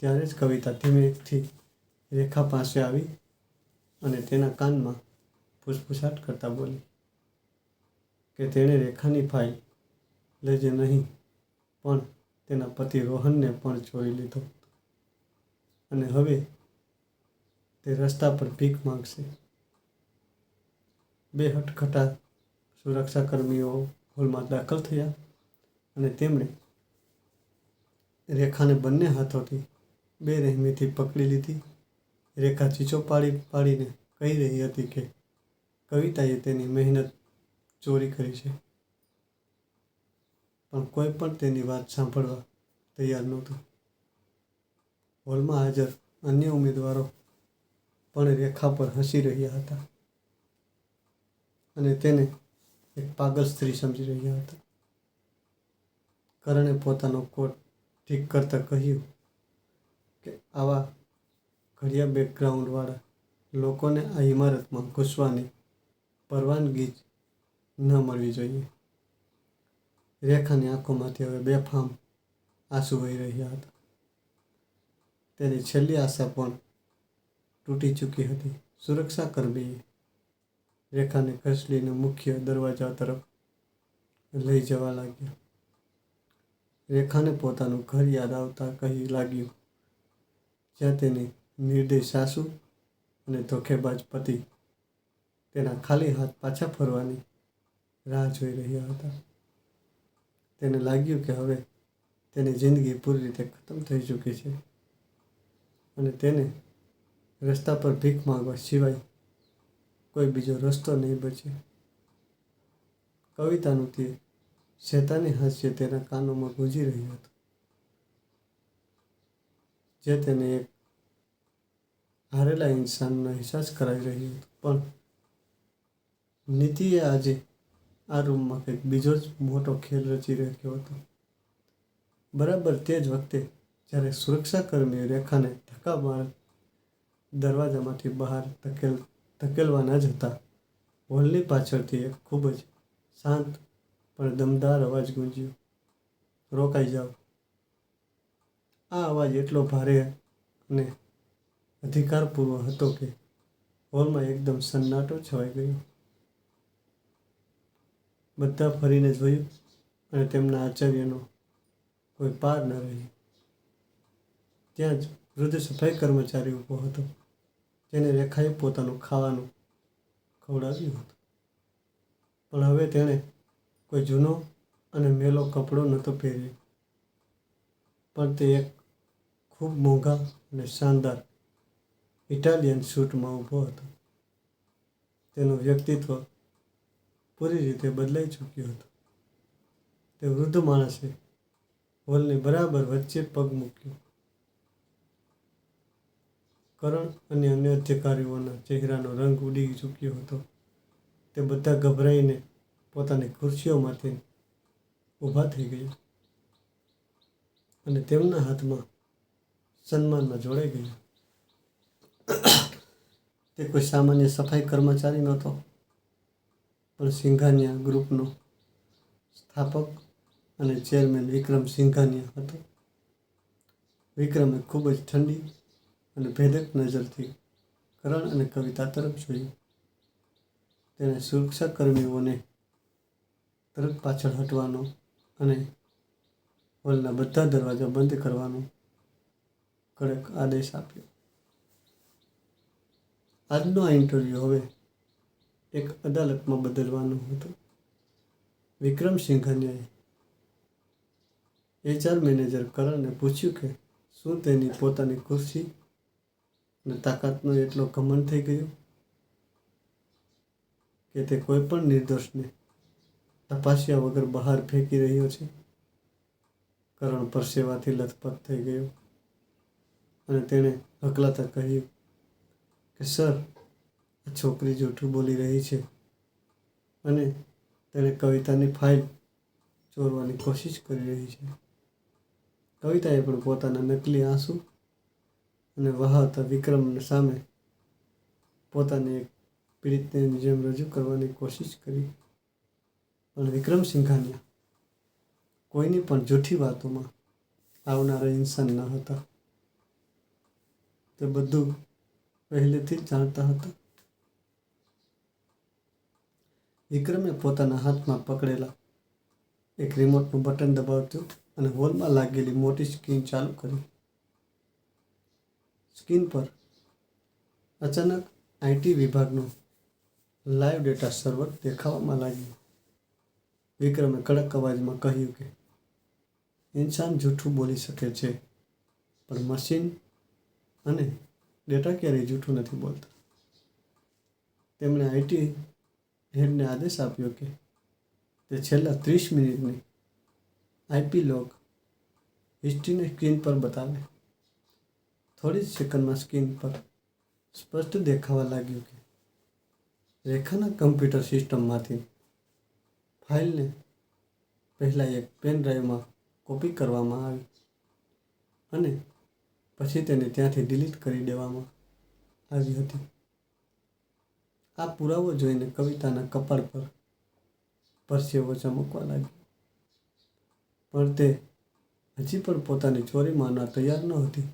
ત્યારે જ કવિતા ધીમેથી રેખા પાસે આવી અને તેના કાનમાં ફૂસફૂસાટ કરતા બોલી કે તેણે રેખાની ફાઇલ લઈ જ નહીં પણ તેના પતિ રોહનને પણ જોઈ લીધો અને હવે તે રસ્તા પર ભીખ માંગશે. બે હટખટા સુરક્ષાકર્મીઓ હોલમાં દાખલ થયા અને તેમણે રેખાને બંને હાથોથી બેરહેમીથી પકડી લીધી. રેખા ચીસો પાડીને કહી રહી હતી કે કવિતાએ તેની મહેનત ચોરી કરી છે, પણ કોઈ પણ તેની વાત સાંભળવા તૈયાર નહોતું. હોલમાં હાજર અન્ય ઉમેદવારો પણ રેખા પર હસી રહ્યા હતા અને તેને એક પાગલ સ્ત્રી સમજી રહ્યા હતા. કરણે પોતાનો કોટ ઠીક કરતા કહ્યું કે આવા ઘડિયા બેકગ્રાઉન્ડવાળા લોકોને આ ઇમારતમાં ઘૂસવાની પરવાનગી જ ન મળવી જોઈએ. રેખાની આંખોમાંથી હવે બેફામ આંસુ વહી રહ્યા હતા. તેની છેલ્લી આશા પણ તૂટી ચૂકી હતી. સુરક્ષાકર્મીએ રેખાને ઘસડીને મુખ્ય દરવાજા તરફ લઈ જવા લાગ્યા. રેખાને પોતાનું ઘર યાદ આવતા કહી લાગ્યું, જ્યાં તેની નિર્દય સાસુ અને ધોખેબાજ પતિ તેના ખાલી હાથ પાછા ફરવાની રાહ જોઈ રહ્યા હતા. તેને લાગ્યું કે હવે તેની જિંદગી પૂરી રીતે ખતમ થઈ ચૂકી છે અને તેને રસ્તા પર ભીખ માંગવા સિવાય કોઈ બીજો રસ્તો નહીં બચે. કવિતાનું તે શેતાની હાસ્ય તેના કાનોમાં ગુંજી રહ્યું હતું, જે તેને એક હારેલા ઇન્સાનનો અહેસાસ કરાવી રહ્યું હતું. પણ નીતિએ આજે આ રૂમમાં કંઈક બીજો જ મોટો ખેલ રચી રહ્યો હતો. બરાબર તે જ વખતે જ્યારે સુરક્ષાકર્મીઓ રેખાને ધક્કા માર દરવાજામાંથી બહાર ધકેલવાના જ હતા, હોલની પાછળથી એક ખૂબ જ શાંત પણ દમદાર અવાજ ગુંજ્યો, "રોકાઈ જાઓ." આ અવાજ એટલો ભારે અને અધિકારપૂર્વ હતો કે હોલમાં એકદમ સન્નાટો છવાઈ ગયો. બધા ફરીને જોયું અને તેમના આશ્ચર્યનો કોઈ પાર ન રહ્યો. ત્યાં જ વૃદ્ધ સફાઈ કર્મચારી ઊભો હતો, જેને રેખાએ પોતાનું ખાવાનું ખવડાવ્યું હતું. પણ હવે તેણે કોઈ જૂનો અને મેલો કપડો નહોતો પહેર્યો, પણ તે એક ખૂબ મોંઘા અને શાનદાર ઇટાલિયન સૂટમાં ઊભો હતો. તેનું વ્યક્તિત્વ પૂરી રીતે બદલાઈ ચૂક્યું હતું. તે વૃદ્ધ માણસે હોલની બરાબર વચ્ચે પગ મૂક્યો. કરણ અને અન્ય અધિકારીઓના ચહેરાનો રંગ ઉડી ચૂક્યો હતો. તે બધા ગભરાઈને પોતાની ખુરશીઓમાંથી ઊભા થઈ ગયા અને તેમના હાથમાં સન્માનમાં જોડાઈ ગયા. તે કોઈ સામાન્ય સફાઈ કર્મચારી નહોતો, પણ સિંઘાનિયા ગ્રુપનો સ્થાપક અને ચેરમેન વિક્રમ સિંઘાનિયા હતો. વિક્રમે ખૂબ જ ઠંડી અને ભેદક નજરથી કરણ અને કવિતા તરફ જોયું. તેણે સુરક્ષાકર્મીઓને તરત પાછળ હટવાનો અને હોલના બધા દરવાજા બંધ કરવાનો કડક આદેશ આપ્યો. આજનો આ ઇન્ટરવ્યૂ હવે એક અદાલતમાં બદલવાનું હતું. વિક્રમ સિંઘાનિયાએ HR મેનેજર કરણને પૂછ્યું કે શું તેની પોતાની ખુરશી અને તાકાતનો એટલો ઘમંડ થઈ ગયો કે તે કોઈ પણ નિર્દોષને તપાસ્યા વગર બહાર ફેંકી રહ્યો છે. કરણ પરસેવાથી લથપથ થઈ ગયો અને તેણે હકલાતા કહ્યું કે સર, આ છોકરી જૂઠું બોલી રહી છે અને તેણે કવિતાની ફાઇલ ચોરવાની કોશિશ કરી રહી છે. કવિતાએ પણ પોતાના નકલી આંસુ અને વહાવતા વિક્રમ સામે પોતાને એક પીડિતની જેમ રજૂ કરવાની કોશિશ કરી. પણ વિક્રમ સિંઘાનિયા કોઈની પણ જૂઠી વાતોમાં આવનારા ઇન્સાન ન હતા. તે બધું પહેલેથી જ જાણતા હતા. વિક્રમે પોતાના હાથમાં પકડેલા એક રિમોટનું બટન દબાવ્યું અને હોલમાં લાગેલી મોટી સ્ક્રીન ચાલુ કરી. સ્ક્રીન પર અચાનક IT વિભાગનો લાઈવ ડેટા સર્વર દેખાવામાં લાગ્યું. વિક્રમે કડક અવાજમાં કહ્યું કે ઇન્સાન જૂઠું બોલી શકે છે, પણ મશીન અને ડેટા ક્યારેય જૂઠું નથી બોલતા. તેમણે IT હેડને આદેશ આપ્યો કે તે છેલ્લા 30 મિનિટની IP લોગ હિસ્ટ્રીને સ્ક્રીન પર બતાવે. થોડી જ સેકન્ડમાં સ્ક્રીન પર સ્પષ્ટ દેખાવા લાગ્યું કે રેખાના કમ્પ્યુટર સિસ્ટમમાંથી ફાઇલને પહેલાં એક પેન ડ્રાઈવમાં કોપી કરવામાં આવી અને પછી તેને ત્યાંથી ડિલીટ કરી દેવામાં આવી હતી. આ પુરાવો જોઈને કવિતાના કપાળ પર પરસેવો ચમકવા લાગ્યો, પણ તે હજી પણ પોતાની ચોરી માનવા તૈયાર ન હતી.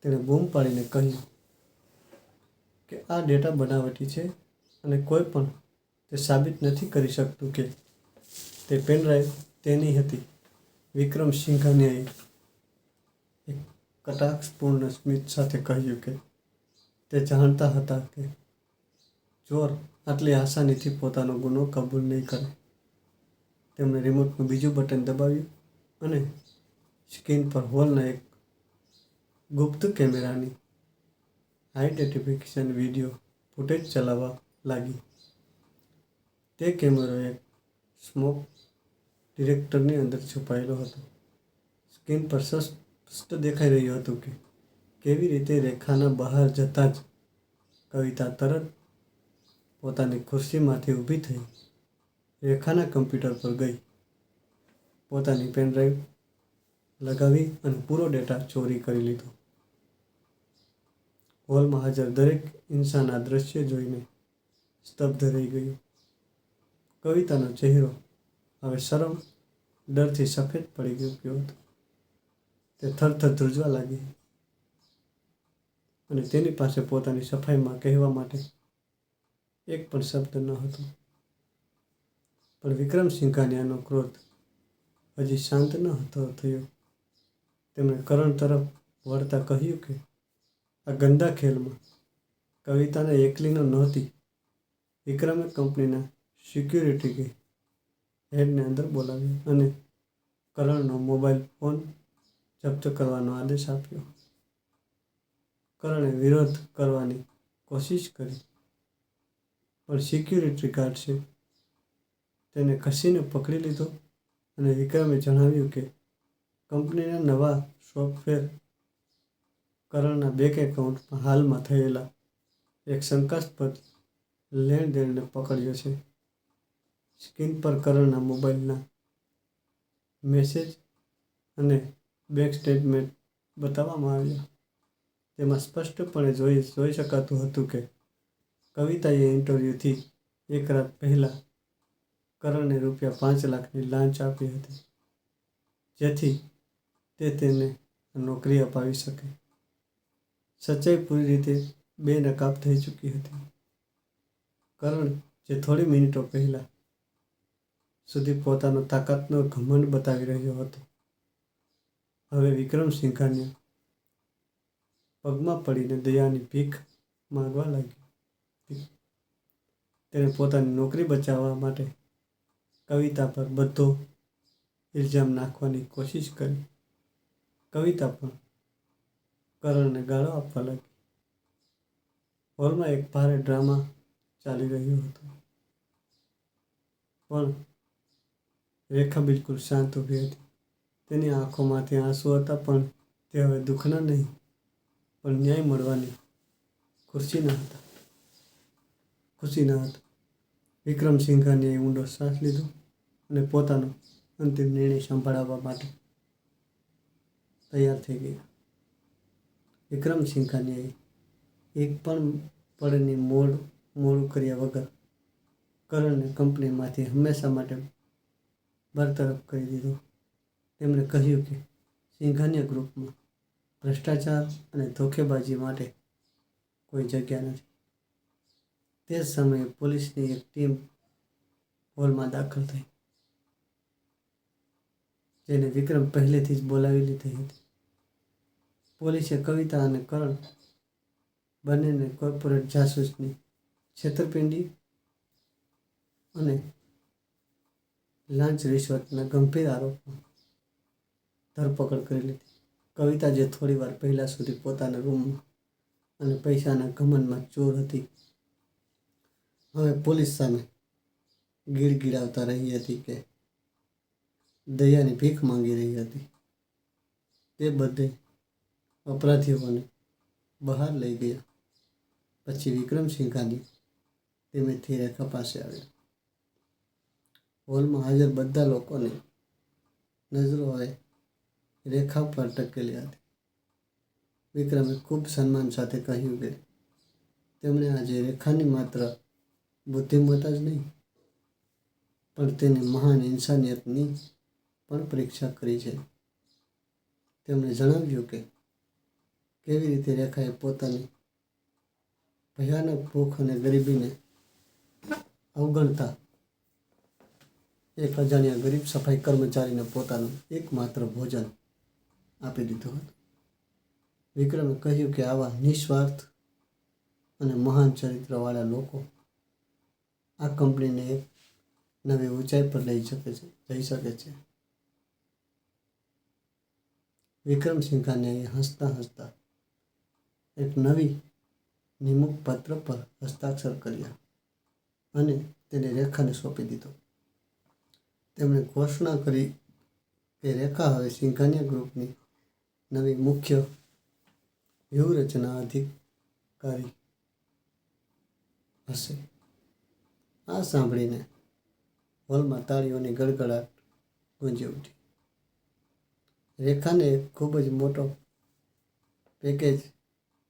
તેણે બૂમ પાડીને કહ્યું કે આ ડેટા બનાવટી છે અને કોઈ પણ તે સાબિત નથી કરી શકતું કે તે પેનડ્રાઈવ તેની હતી. વિક્રમ સિંઘાનિયાએ એક કટાક્ષપૂર્ણ સ્મિત સાથે કહ્યું કે તે તે જાણતા હતા કે ચોર આટલી આસાનીથી પોતાનો ગુનો કબૂલ નહીં કરે. તેમણે રિમોટનું બીજું બટન દબાવ્યું અને સ્ક્રીન પર હોલના એક ગુપ્ત કેમેરાની હાઈ ડેટિફિકેશન વિડીયો ફૂટેજ ચલાવવા લાગી. તે કેમેરો એક સ્મોક ડિટેક્ટરની અંદર છુપાયેલો હતો. સ્ક્રીન પર સ્પષ્ટ દેખાઈ રહ્યું હતું કે કેવી રીતે રેખાના બહાર જતાં જ કવિતા તરત પોતાની ખુરશીમાંથી ઊભી થઈ રેખાના કમ્પ્યુટર પર ગઈ, પોતાની પેનડ્રાઈવ લગાવી અને પૂરો ડેટા ચોરી કરી લીધો. હોલમાં હાજર દરેક ઇન્સાન આ દ્રશ્ય જોઈને સ્તબ્ધ રહી ગયું. કવિતાનો ચહેરો હવે શરમ, ડરથી સફેદ પડી ગયો હતો. તે થરથર ધ્રુજવા લાગી અને તેની પાસે પોતાની સફાઈમાં કહેવા માટે એક પણ શબ્દ ન હતો. પણ વિક્રમ સિંઘાનિયાનો ક્રોધ હજી શાંત ન હતો થયો. તેમણે કરણ તરફ વળતા કહ્યું કે આ ગંદા ખેલમાં કવિતાને એકલીનો નહોતી. વિક્રમે કંપનીના સિક્યુરિટી હેડને અંદર બોલાવ્યો અને કરણનો મોબાઈલ ફોન જપ્ત કરવાનો આદેશ આપ્યો. કરણે વિરોધ કરવાની કોશિશ કરી, પણ સિક્યુરિટી ગાર્ડ્સે તેને ઘસીને પકડી લીધો અને વિક્રમે જણાવ્યું કે કંપનીના નવા સોફ્ટવેર કરણના બેંક એકાઉન્ટમાં હાલમાં થયેલા એક શંકાસ્પદ લેણદેણને પકડ્યો છે. સ્ક્રીન પર કરણના મોબાઈલના મેસેજ અને બેંક સ્ટેટમેન્ટ બતાવવામાં આવ્યા. તેમાં સ્પષ્ટપણે જોઈ શકાતું હતું કે કવિતાએ ઇન્ટરવ્યૂથી એક રાત પહેલાં કરણને ₹5 લાખની લાંચ આપી હતી, જેથી તે તેને નોકરી અપાવી શકે. સચ્ચાઈ પૂરી રીતે બેનકાબ થઈ ચૂકી હતી. કરણ, જે થોડી મિનિટો પહેલાં સુધી પોતાનો તાકાતનો ઘમંડ બતાવી રહ્યો હતો, હવે વિક્રમ સિંઘાનિયા પગમાં પડીને દયાની ભીખ માંગવા લાગ્યો. તેણે પોતાની નોકરી બચાવવા માટે કવિતા પર બધો ઇલ્ઝામ નાખવાની કોશિશ કરી. કવિતા પણ કરણને ગાળો આપવા લાગી. હોલમાં એક ભારે ડ્રામા ચાલી રહ્યો હતો, પણ રેખા બિલકુલ શાંત ઊભી હતી. તેની આંખોમાંથી આંસુ હતા, પણ તે હવે દુઃખના નહીં, પણ ન્યાય મળવાની ખુશી ન હતા. વિક્રમ સિંઘાનિયાએ ઊંડો શ્વાસ લીધો અને પોતાનો અંતિમ નિર્ણય સંભળાવવા માટે તૈયાર થઈ ગયા. વિક્રમ સિંઘાનિયાએ એક પણ પળની મોડું કર્યા વગર કરણને કંપનીમાંથી હંમેશા માટે બરતરફ કરી દીધો. તેમણે કહ્યું કે સિંઘાનિયા ગ્રુપમાં ભ્રષ્ટાચાર અને ધોકેબાજી માટે કોઈ જગ્યા નથી. તે જ સમયે પોલીસની એક ટીમ હોલમાં દાખલ થઈ, જેને વિક્રમ પહેલેથી જ બોલાવી લીધી હતી. પોલીસે કવિતા અને કરણ બંનેને કોર્પોરેટ જાસૂસની છેતરપિંડી અને લાંચ રિશ્વતના ગંભીર આરોપમાં ધરપકડ કરી લીધી. કવિતા, જે થોડી વાર પહેલાં સુધી પોતાના રૂમમાં અને પૈસાના ઘમંડમાં ચોર હતી, હવે પોલીસ સામે ગીડગીડાવતા રહી હતી કે દયાની ભીખ માંગી રહી હતી. તે બધે અપરાધીઓને બહાર લઈ ગયા પછી વિક્રમ સિંઘાનિયા ધીમેથી રેખા પાસે આવ્યો. હોલમાં હાજર બધા લોકોની નજરો હવે રેખા પર ટકેલી હતી. વિક્રમે ખૂબ સન્માન સાથે કહ્યું કે તેમણે આજે રેખાની માત્ર બુદ્ધિમત્તા જ નહીં, પણ તેની મહાન ઇન્સાનિયતની પણ પરીક્ષા કરી છે. તેમણે જણાવ્યું કે કેવી રીતે રેખાએ પોતાની ભયાનક ભૂખ અને ગરીબીને અવગણતા એક અજાણ્યા ગરીબ સફાઈ કર્મચારીને પોતાનું એકમાત્ર ભોજન આપી દીધું હતું. વિક્રમે કહ્યું કે આવા નિસ્વાર્થ અને મહાન ચરિત્રવાળા લોકો આ કંપનીને એક નવી ઊંચાઈ પર લઈ શકે છે. વિક્રમ સિંઘાનિયાએ હસતા હસતા એક નવી નિમણૂક પત્ર પર હસ્તાક્ષર કર્યા અને તેને રેખાને સોંપી દીધો. તેમણે ઘોષણા કરી કે રેખા હવે સિંઘાનિયા ગ્રુપની નવી મુખ્ય વ્યૂહરચના અધિકારી હશે. આ સાંભળીને હોલમાં તાળીઓની ગડગડાટ ગુંજી ઉઠી. રેખાને એક ખૂબ જ મોટો પેકેજ,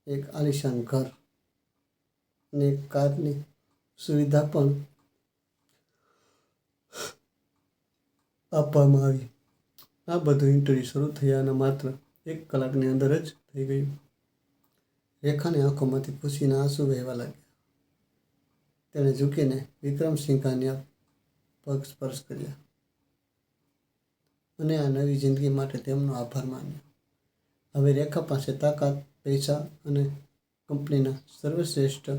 એક આલિશાન ઘર અને એક કારની સુવિધા પણ આપવામાં આવી. આ બધું ઇન્ટરવ્યૂ શરૂ થયાના માત્ર 1 કલાકની અંદર જ થઈ ગયું. રેખાની આંખોમાંથી ખુશીના આંસુ વહેવા લાગ્યા. તેણે ઝૂકીને વિક્રમ સિંઘાનિયા પગ સ્પર્શ કર્યા અને આ નવી જિંદગી માટે તેમનો આભાર માન્યો. હવે રેખા પાસે તાકાત, પૈસા અને કંપનીના સર્વશ્રેષ્ઠ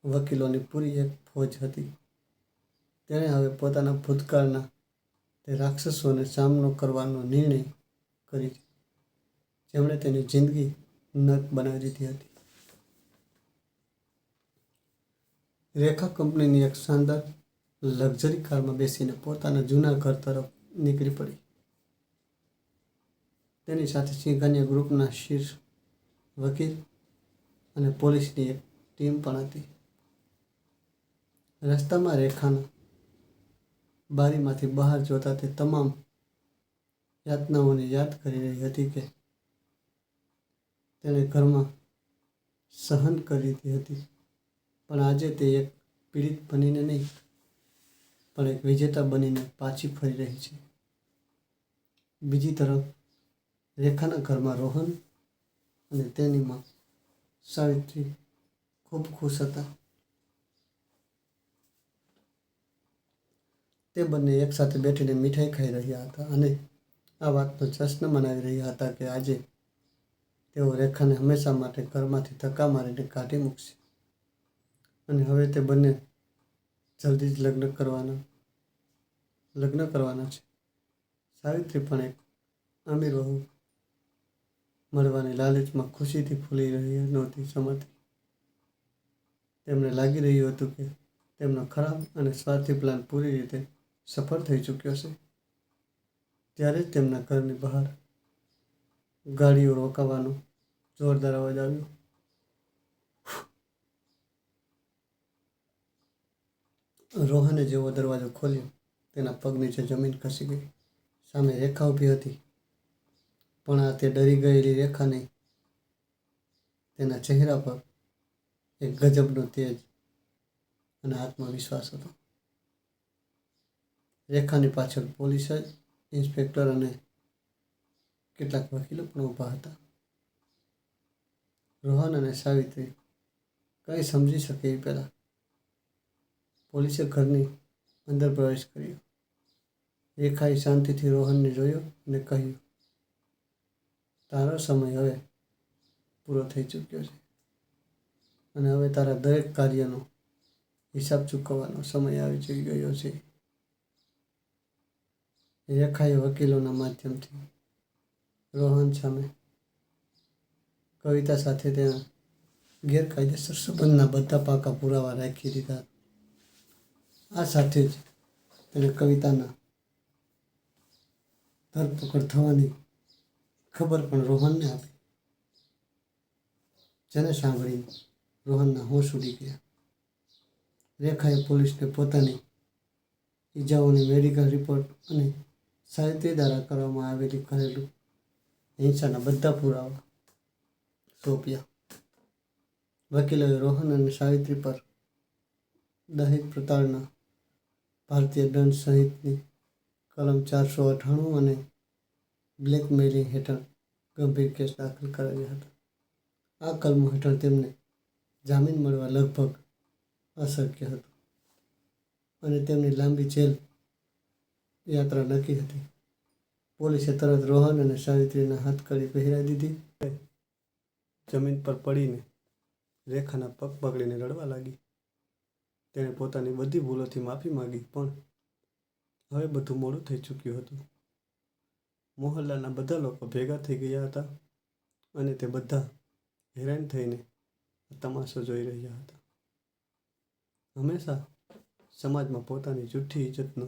વકીલોની પૂરી એક ફોજ હતી. તેણે હવે પોતાના ભૂતકાળના તે રાક્ષસોને સામનો કરવાનો નિર્ણય કરી જેમણે તેની જિંદગી નર્ક બનાવી દીધી હતી. રેખા કંપનીની એક શાનદાર લક્ઝરી કારમાં બેસીને પોતાના જૂના ઘર તરફ નીકળી પડી. તેની સાથે સિંઘાનિયા ગ્રુપના શીર્ષ વકીલ અને પોલીસની એક ટીમ પણ હતી. રસ્તામાં રેખાના બારીમાંથી બહાર જોતા તે તમામ યાતનાઓને યાદ કરી રહી હતી કે તેણે ઘરમાં સહન કરી હતી. પણ આજે તે એક પીડિત બનીને નહીં, પણ એક વિજેતા બનીને પાછી ફરી રહી છે. બીજી તરફ રેખાના ઘરમાં રોહન અને તેની માં સાવિત્રી ખૂબ ખુશ હતા. તે બંને એકસાથે બેઠીને મીઠાઈ ખાઈ રહ્યા હતા અને આ વાતનો જશ્ન મનાવી રહ્યા હતા કે આજે તેઓ રેખાને હંમેશા માટે ઘરમાંથી ધક્કા મારીને કાઢી મૂકશે અને હવે તે બંને જલ્દી જ લગ્ન કરવાના છે. સાવિત્રી પણ એક અમીર વહુ મળવાની લાલચમાં ખુશીથી ફૂલી રહી નહોતી સમજતી. તેમને લાગી રહ્યું હતું કે તેમનો ખરાબ અને સ્વાર્થી પ્લાન પૂરી રીતે સફળ થઈ ચૂક્યો છે. ત્યારે જ તેમના ઘરની બહાર ગાડીઓ રોકાવાનો જોરદાર અવાજ આવ્યો. રોહને જેવો દરવાજો ખોલ્યો, તેના પગ નીચે જમીન ખસી ગઈ. સામે રેખા ઊભી હતી, પણ આ તે ડરી ગયેલી રેખા નહીં. તેના ચહેરા પર એક ગજબનો તેજ અને આત્મવિશ્વાસ હતો. રેખાની પાછળ પોલીસ ઇન્સ્પેક્ટર અને કેટલાક વકીલો પણ ઊભા હતા. રોહન અને સાવિત્રી કંઈ સમજી શકે એ પહેલાં પોલીસે ઘરની અંદર પ્રવેશ કર્યો. રેખાએ શાંતિથી રોહનને જોયો અને કહ્યું, તારો સમય હવે પૂરો થઈ ચૂક્યો છે અને હવે તારા દરેક કાર્યનો હિસાબ ચૂકવવાનો સમય આવી ગયો છે. રેખાએ વકીલોના માધ્યમથી રોહન સામે કવિતા સાથે તેના ગેરકાયદેસર સંબંધના બધા પાકા પુરાવા રાખી દીધા. આ સાથે જ તેણે કવિતાના ધરપકડ થવાની ખબર પણ રોહનને આપી, જેને સાંભળીને રોહનના હોશ ઉડી ગયા. રેખાએ પોલીસને પોતાની ઈજાઓની મેડિકલ રિપોર્ટ અને સાવિત્રી દ્વારા કરવામાં આવેલી ઘરેલું હિંસાના બધા પુરાવા સોંપ્યા. વકીલોએ રોહન અને સાવિત્રી પર દહેજ પ્રતાડના, ભારતીય દંડ સંહિતાની કલમ 498 અને બ્લેકમેલિંગ હેઠળ ગંભીર કેસ દાખલ કરાવ્યા હતા. આ કલમો હેઠળ તેમને જામીન મળવા લગભગ અશક્ય હતું અને તેમની લાંબી જેલ યાત્રા નક્કી હતી. પોલીસે તરત રોહન અને સાવિત્રીના હાથકડી પહેરાવી દીધી. જમીન પર પડીને રેખાના પગ પકડીને રડવા લાગી. તેણે પોતાની બધી ભૂલોથી માફી માંગી, પણ હવે બધું મોડું થઈ ચૂક્યું હતું. મોહલ્લાના બધા લોકો ભેગા થઈ ગયા હતા અને તે બધા હેરાન થઈને તમાશો જોઈ રહ્યા હતા. હંમેશા સમાજમાં પોતાની જૂઠી ઇજ્જતનો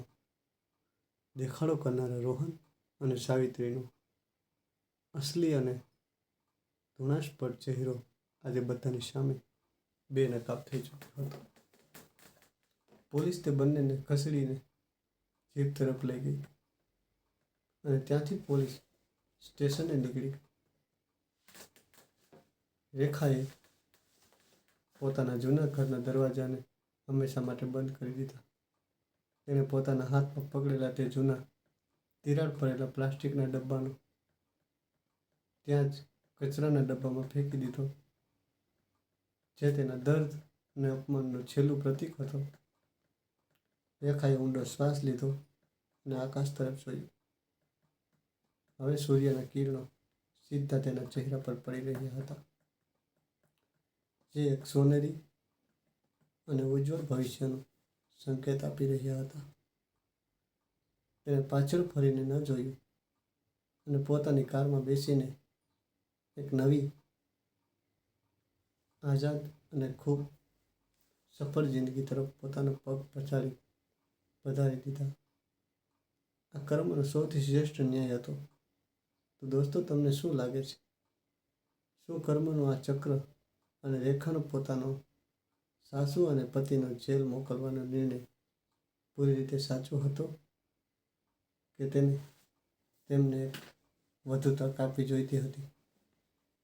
દેખાડો કરનારા રોહન અને સાવિત્રીનો અસલી અને ધૃણાસ્પદ ચહેરો આજે બધાની સામે બેનકાબ થઈ ચૂક્યો હતો. પોલીસ તે બંનેને ખસેડીને જીપ તરફ લઈ ગઈ અને ત્યાંથી પોલીસ સ્ટેશને નીકળી. રેખાએ પોતાના જૂના ઘરના દરવાજાને હંમેશા માટે બંધ કરી દીધા. તેણે પોતાના હાથમાં પકડેલા તે જૂના તિરાડ પડેલા પ્લાસ્ટિકના ડબ્બાનો ત્યાં જ કચરાના ડબ્બામાં ફેંકી દીધો, જે તેના દર્દ અને અપમાનનું છેલ્લું પ્રતીક હતો. રેખાએ ઊંડો શ્વાસ લીધો અને આકાશ તરફ જોયું. હવે સૂર્યના કિરણો સીધા તેના ચહેરા પર પડી રહ્યા હતા, જે એક સોનેરી અને ઉજ્જવળ ભવિષ્યનો સંકેત આપી રહ્યા હતા. તેણે પાછળ ફરીને ન જોયું અને પોતાની કારમાં બેસીને એક નવી, આઝાદ અને ખૂબ સફળ જિંદગી તરફ પોતાનો પગ વધારી દીધા. આ કર્મનો સૌથી શ્રેષ્ઠ ન્યાય હતો. તો દોસ્તો, તમને શું લાગે છે? શું કર્મનું આ ચક્ર અને રેખાનો પોતાનો સાસુ અને પતિનો જેલ મોકલવાનો નિર્ણય પૂરી રીતે સાચો હતો, કે તેમને એક વધુ તક આપવી જોઈતી હતી?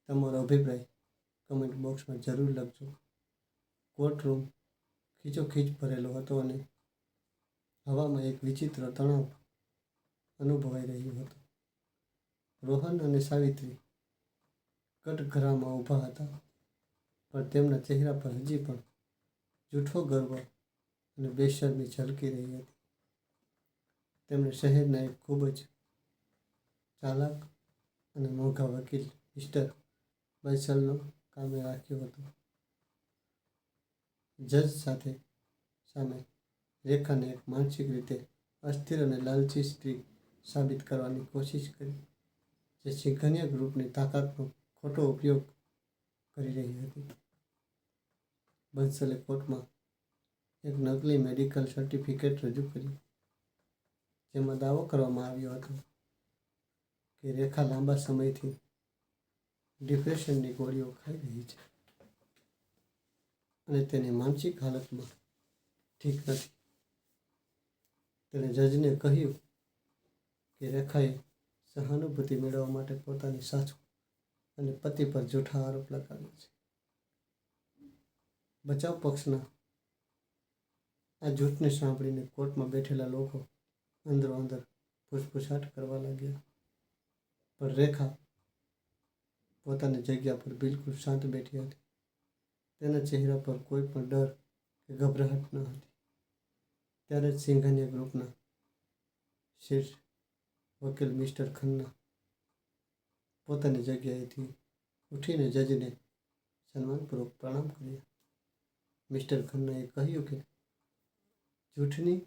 તમારો અભિપ્રાય કમેન્ટ બોક્સમાં જરૂર લખજો. કોર્ટરૂમ ખીચોખીચ ભરેલો હતો અને હવામાં એક વિચિત્ર તણાવ અનુભવાઈ રહ્યો હતો. રોહન અને સાવિત્રી કટઘરામાં ઊભા હતા, પણ તેમના ચહેરા પર હજી પણ જૂઠો ગર્વ અને બેશરમી ઝલકી રહી હતી. તેમણે શહેરના એક ખૂબ જ ચાલાક અને મોંઘા વકીલ મિસ્ટર બંસલનો કામે રાખ્યો હતો. જજ સામે રેખાને એક માનસિક રીતે અસ્થિર અને લાલચી સ્ત્રી સાબિત કરવાની કોશિશ કરી, જે સિંઘનિયા ગ્રુપની તાકાતનો ખોટો ઉપયોગ કરી રહી હતી. બંસલે કોર્ટમાં એક નકલી મેડિકલ સર્ટિફિકેટ રજૂ કર્યું, જેમાં દાવો કરવામાં આવ્યો હતો કે રેખા લાંબા સમયથી ડિપ્રેશનની ગોળીઓ ખાઈ રહી છે અને તેની માનસિક હાલતમાં ઠીક નથી. તેણે જજને કહ્યું કે રેખાએ સહાનુભૂતિ મેળવવા માટે પોતાની સાસુ અને પતિ પર જૂઠા આરોપ લગાવ્યા છે. બચાવ પક્ષના આ જૂઠને સાંભળીને કોર્ટમાં બેઠેલા લોકો અંદરોઅંદર ફૂસફૂસાટ કરવા લાગ્યા, પણ રેખા પોતાની જગ્યા પર બિલકુલ શાંત બેઠી હતી. તેના ચહેરા પર કોઈ પણ ડર કે ગભરાહટ ન હતી. ત્યારે જ સિંઘનિયા ગ્રુપના શીર્ષ વકીલ મિસ્ટર ખન્ના પોતાની જગ્યાએથી ઉઠીને જજને સન્માનપૂર્વક પ્રણામ કર્યા. મિસ્ટર ખન્નાએ કહ્યું કે જૂઠની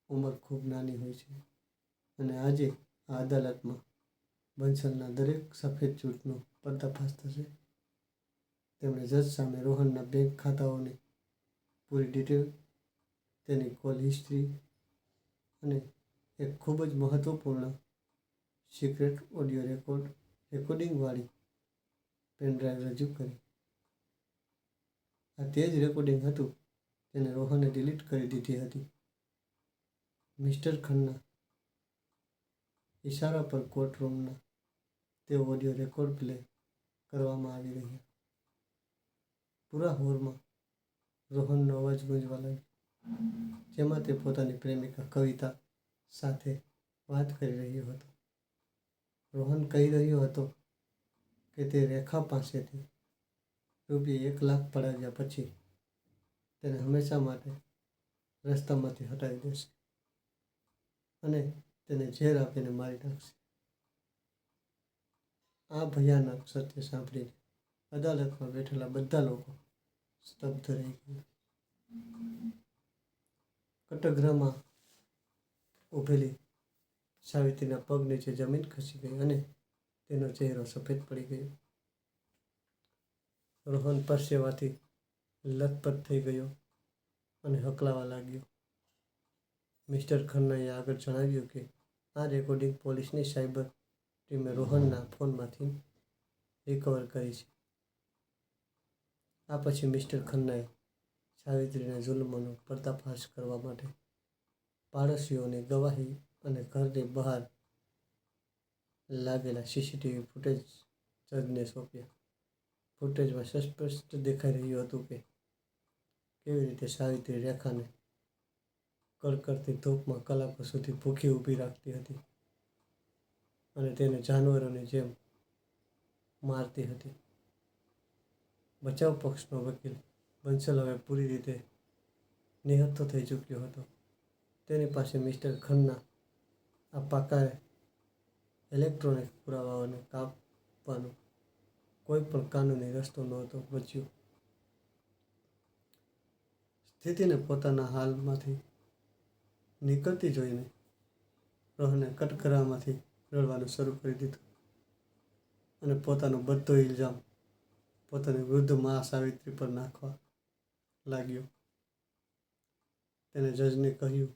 ઉંમર ખૂબ નાની હોય છે અને આજે આ અદાલતમાં બંસલના દરેક સફેદ જૂઠનો પર્દાફાશ થશે. તેમણે જજ સામે રોહનના બેંક ખાતાઓની પૂરી ડિટેલ, તેની કોલ હિસ્ટ્રી અને એક ખૂબ જ મહત્વપૂર્ણ સિક્રેટ ઓડિયો રેકોર્ડિંગવાળી પેનડ્રાઈવ રજૂ કરી. આ તે જ રેકોર્ડિંગ હતું જેને રોહને ડિલીટ કરી દીધી હતી. મિસ્ટર ખન્ના ઇશારા પર કોર્ટરૂમના તે ઓડિયો રેકોર્ડ પ્લે કરવામાં આવી રહ્યા. પૂરા હોલમાં રોહનનો અવાજ ગુંજવા લાગ્યો, જેમાં તે પોતાની પ્રેમિકા કવિતા સાથે વાત કરી રહ્યો હતો. રોહન કહી રહ્યો હતો કે તે રેખા પાસેથી ₹1,00,000 પડાવ્યા પછી તેને હંમેશા માટે રસ્તામાંથી હટાવી દેશે અને તેને ઝેર આપીને મારી નાખશે. આ ભયાનક સત્ય સાંભળીને અદાલતમાં બેઠેલા બધા લોકો સ્તબ્ધ રહી ગયો. કટઘરામાં ઊભેલી સાવિત્રીના પગ નીચે જમીન ખસી ગઈ અને તેનો ચહેરો સફેદ પડી ગયો. રોહન પરસેવાથી લથપથ થઈ ગયો અને હકલાવા લાગ્યો. મિસ્ટર ખન્નાએ આગળ જણાવ્યું કે આ રેકોર્ડિંગ પોલીસની સાયબર ટીમે રોહનના ફોનમાંથી રિકવર કરી છે. આ પછી મિસ્ટર ખન્નાએ સાવિત્રીના જુલ્મનો પર્દાફાશ કરવા માટે પાડોશીઓની ગવાહી અને ઘરની બહાર લાગેલા સીસીટીવી ફૂટેજ જજને સોંપ્યા. ફૂટેજમાં સ્પષ્ટ દેખાઈ રહ્યું હતું કે કેવી રીતે સાવિત્રી રેખાને કડકડતી ધૂપમાં કલાકો સુધી ભૂખી ઊભી રાખતી હતી અને તેને જાનવરોની જેમ મારતી હતી. બચાવ પક્ષનો વકીલ બંસલ હવે પૂરી રીતે નિહત થઈ ચૂક્યો હતો. તેની પાસે મિસ્ટર ખન્ના આ પાકા ઇલેક્ટ્રોનિક પુરાવાઓને કાપવાનો કોઈ પણ કાનૂની રસ્તો નહોતો બચ્યો. સ્થિતિને પોતાના હાલમાંથી નીકળતી જોઈને રોહને કટઘરામાંથી રડવાનું શરૂ કરી દીધું અને પોતાનો બધો ઇલ્ઝામ પોતાની વૃદ્ધ મા સાવિત્રી પર નાખવા લાગ્યો. તેણે જજને કહ્યું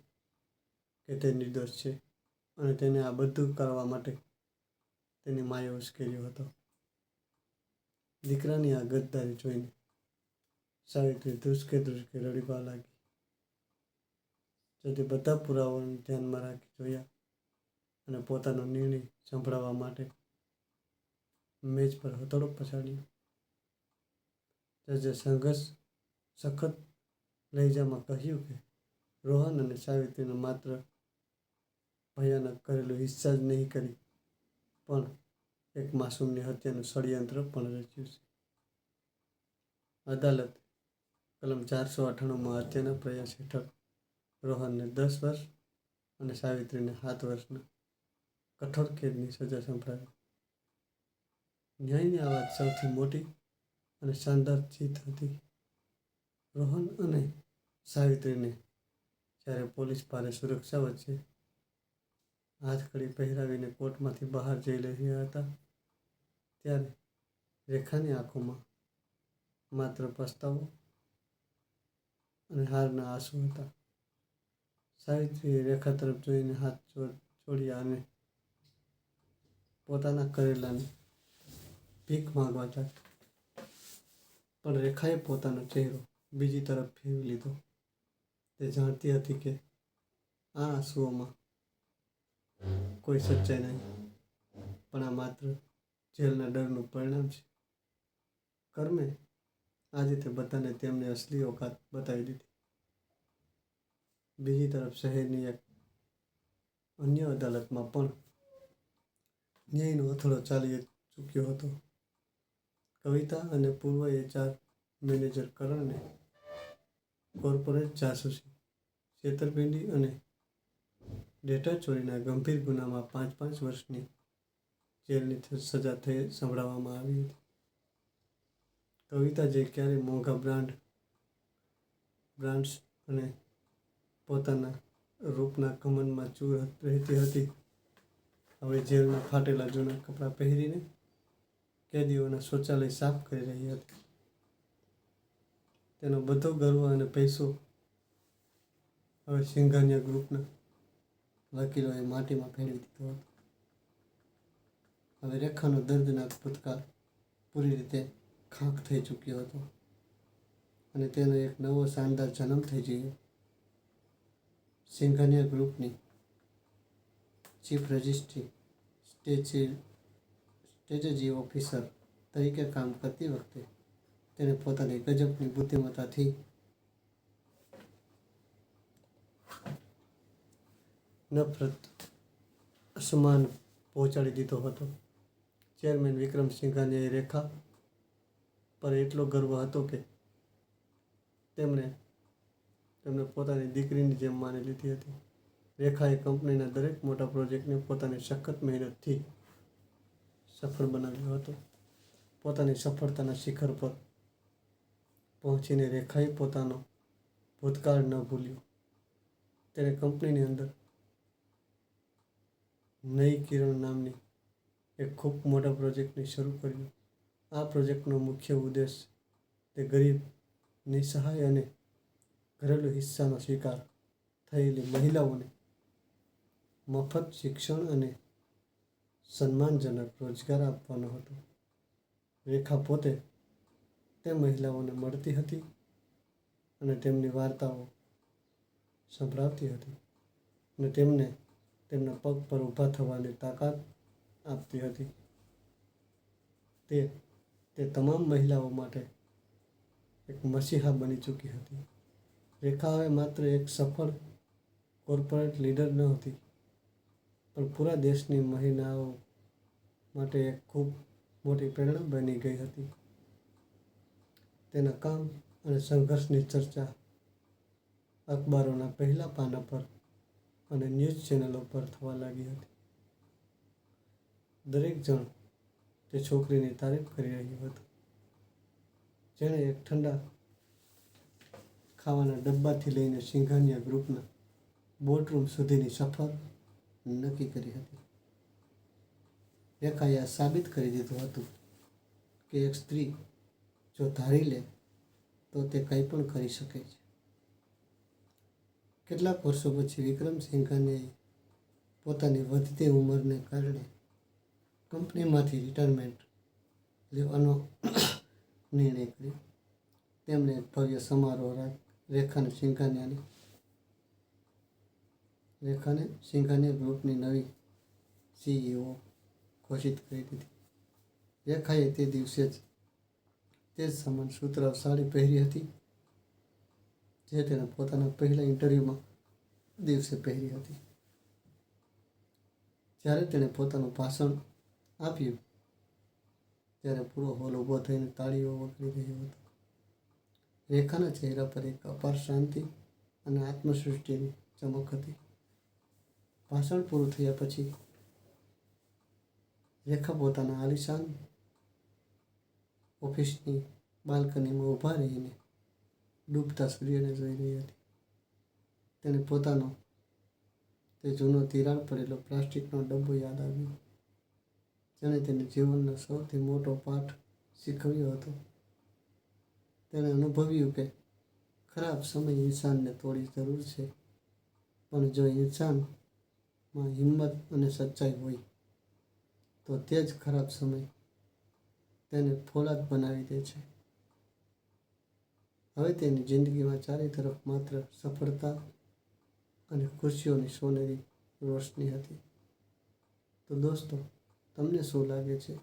કે તે નિર્દોષ છે અને તેને આ બધું કરવા માટે તેની માએ ઉશ્કેર્યો હતો. દીકરાની આ ગદ્દારી જોઈને સાવિત્રી ધ્રુસકે રડવા લાગી. જજે બધા પુરાવાઓને ધ્યાનમાં રાખી જોયા અને પોતાનો નિર્ણય સંભળાવવા માટે મેજ પર હથોડો પછાડ્યો. જજે સખત લહેજામાં કહ્યું કે રોહન અને સાવિત્રીને માત્ર ભયાનક કરેલું હિંસા જ નહીં કરી, પણ એક માસૂમની હત્યાનું ષડયંત્ર પણ રચ્યું છે. અદાલત કલમ 498માં હત્યાના પ્રયાસ હેઠળ રોહનને 10 વર્ષ અને સાવિત્રીને 7 વર્ષના કઠોર કેદની સજા સંભળાવી. ન્યાયની આ વાત સૌથી મોટી અને શાનદાર જીત હતી. રોહન અને સાવિત્રીને જ્યારે પોલીસ ભારે સુરક્ષા વચ્ચે હાથકડી પહેરાવીને કોર્ટમાંથી બહાર જઈ રહ્યા હતા, ત્યારે રેખાની આંખોમાં માત્ર પસ્તાવો અને હારના આંસુ હતા. સાવિત્રીએ રેખા તરફ જોઈને હાથ જોડ્યા અને પોતાના કરેલાને ભીખ માંગવા લાગી. પણ રેખાએ પોતાનો ચહેરો બીજી તરફ ફેરવી લીધો. તે જાણતી હતી કે આ આંસુઓમાં કોઈ સચ્ચાઈ નહીં, પણ આ માત્ર જેલના ડરનું પરિણામ છે. કર્મે આજે તે બધાને તેમની અસલી ઓકાત બતાવી દીધી. બીજી તરફ શહેરની એક અન્ય અદાલતમાં પણ ન્યાયનો હથોડો ચાલી ચૂક્યો હતો. કવિતા અને પૂર્વ HR મેનેજર કરણને કોર્પોરેટ જાસૂસી, છેતરપિંડી અને ડેટા ચોરીના ગંભીર ગુનામાં 5 વર્ષની જેલની સજા સંભળાવવામાં આવી હતી. કવિતા, જે ક્યારેય મોંઘા બ્રાન્ડ્સ અને પોતાના રૂપના ઘમંડમાં ચૂર રહેતી હતી, હવે જેલના ફાટેલા જૂના કપડાં પહેરીને કેદીઓના શૌચાલય સાફ કરી રહી હતી. તેનો બધો ગર્વ અને પૈસો હવે સિંઘાનિયા ગ્રુપના વકીલોએ માટીમાં ફેરવી દીધો હતો. હવે રેખાનો દર્દનાક ભૂતકાળ પૂરી રીતે ખાખ થઈ ચૂક્યો હતો અને તેનો એક નવો શાનદાર જન્મ થઈ ગયો. સિંઘાનિયા ગ્રુપની ચીફ રજિસ્ટ્રી સ્ટ્રેટેજી ઓફિસર તરીકે કામ કરતી વખતે તેણે પોતાની ગજબની બુદ્ધિમત્તાથી નફરત અસમાન પહોંચાડી દીધો હતો. ચેરમેન વિક્રમ સિંઘાનિયાએ રેખા પર એટલો ગર્વ હતો કે તેમણે પોતાની દીકરીની જેમ માની લીધી હતી. રેખાએ કંપનીના દરેક મોટા પ્રોજેક્ટને પોતાની સખત મહેનતથી સફળ બનાવ્યો હતો. પોતાની સફળતાના શિખર પર પહોંચીને રેખાએ પોતાનો ભૂતકાળ ન ભૂલ્યો. તેણે કંપનીની અંદર નઈ કિરણ નામની એક ખૂબ મોટા પ્રોજેક્ટને શરૂ કર્યું. આ પ્રોજેક્ટનો મુખ્ય ઉદ્દેશ તે ગરીબ, નિસહાય અને ઘરેલું હિંસાનો શિકાર થયેલી મહિલાઓને મફત શિક્ષણ અને સન્માનજનક રોજગાર આપવાનો હતો. રેખા પોતે તે મહિલાઓને મળતી હતી અને તેમની વાર્તાઓ સંભળાવતી હતી અને તેમને તેમના પગ પર ઊભા થવાની તાકાત આપતી હતી. તે તમામ મહિલાઓ માટે એક મસીહા બની ચૂકી હતી. રેખા હવે માત્ર એક સફળ કોર્પોરેટ લીડર ન હતી, પણ પૂરા દેશની મહિલાઓ માટે એક ખૂબ મોટી પ્રેરણા બની ગઈ હતી. તેના કામ અને સંઘર્ષની ચર્ચા અખબારોના પહેલા પાના પર અને ન્યૂઝ ચેનલો પર થવા લાગી હતી. દરેક જણ તે છોકરીની તારીફ કરી રહ્યું હતું, જેણે એક ઠંડા ખાવાના ડબ્બાથી લઈને સિંઘાનિયા ગ્રુપના બોર્ડરૂમ સુધીની સફર નક્કી કરી હતી. રેખાએ આ સાબિત કરી દીધું હતું કે એક સ્ત્રી જો ધારી લે તો તે કંઈ પણ કરી શકે છે. કેટલાક વર્ષો પછી વિક્રમ સિંઘાનિયાએ પોતાની વધતી ઉંમરને કારણે કંપનીમાંથી રિટાયરમેન્ટ લેવાનો નિર્ણય કર્યો. તેમણે એક ભવ્ય સમારોહ રેખાને સિંઘાનિયા ગ્રુપની નવી CEO ઘોષિત કરી દીધી. રેખાએ તે દિવસે તે જ સમાન સુતરાઉ સાડી પહેરી હતી જે તેણે પોતાના પહેલા ઇન્ટરવ્યૂમાં દિવસે પહેરી હતી. જ્યારે તેણે પોતાનું ભાષણ આપ્યું ત્યારે પૂરો હોલ ઊભો થઈને તાળીઓ વગાડી રહ્યો હતો. રેખાના ચહેરા પર એક અપાર શાંતિ અને આત્મસંતુષ્ટિની ચમક હતી. ભાષણ પૂરું થયા પછી રેખા પોતાના આલીશાન ઓફિસની બાલ્કનીમાં ઊભા રહીને ડૂબતા સૂર્યને જોઈ રહી હતી. તેને પોતાનો તે જૂનો તિરાડ પડેલો પ્લાસ્ટિકનો ડબ્બો યાદ આવ્યો, જેણે તેને જીવનનો સૌથી મોટો પાઠ શીખવ્યો હતો. તેણે અનુભવ્યું કે ખરાબ સમય ઇન્સાનને થોડી જરૂર છે, પણ જો ઇન્સાનમાં હિંમત અને સચ્ચાઈ હોય તો તે જ ખરાબ સમય તેને ફોલાદ બનાવી દે છે. હવે તેની જિંદગીમાં ચારે તરફ માત્ર સફળતા અને ખુશીઓની સોનેરી રોશની હતી. તો દોસ્તો, તમને શું લાગે છે?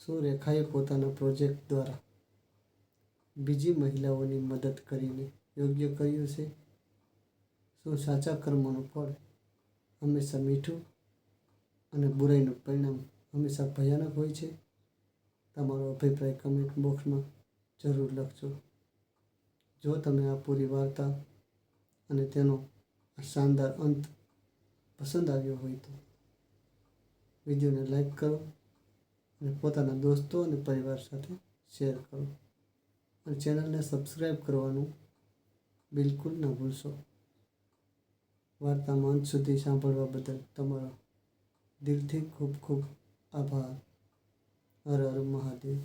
શું રેખાએ પોતાના પ્રોજેક્ટ દ્વારા બીજી મહિલાઓની મદદ કરીને યોગ્ય કર્યું છે? શું સાચા કર્મોનું ફળ હંમેશા મીઠું અને બુરાઈનું પરિણામ હંમેશા ભયાનક હોય છે? તમારો અભિપ્રાય કમેન્ટ બોક્સમાં જરૂર લખજો. જો તમે આ પૂરી વાર્તા અને તેનો આ શાનદાર અંત પસંદ આવ્યો હોય તો વિડીયોને લાઈક કરો અને પોતાના દોસ્તો અને પરિવાર સાથે શેર કરો અને ચેનલને સબસ્ક્રાઈબ કરવાનું બિલકુલ ન ભૂલશો. વાર્તામાં અંત સુધી સાંભળવા બદલ તમારો દિલથી ખૂબ ખૂબ આભાર. હર હર મહાદેવ.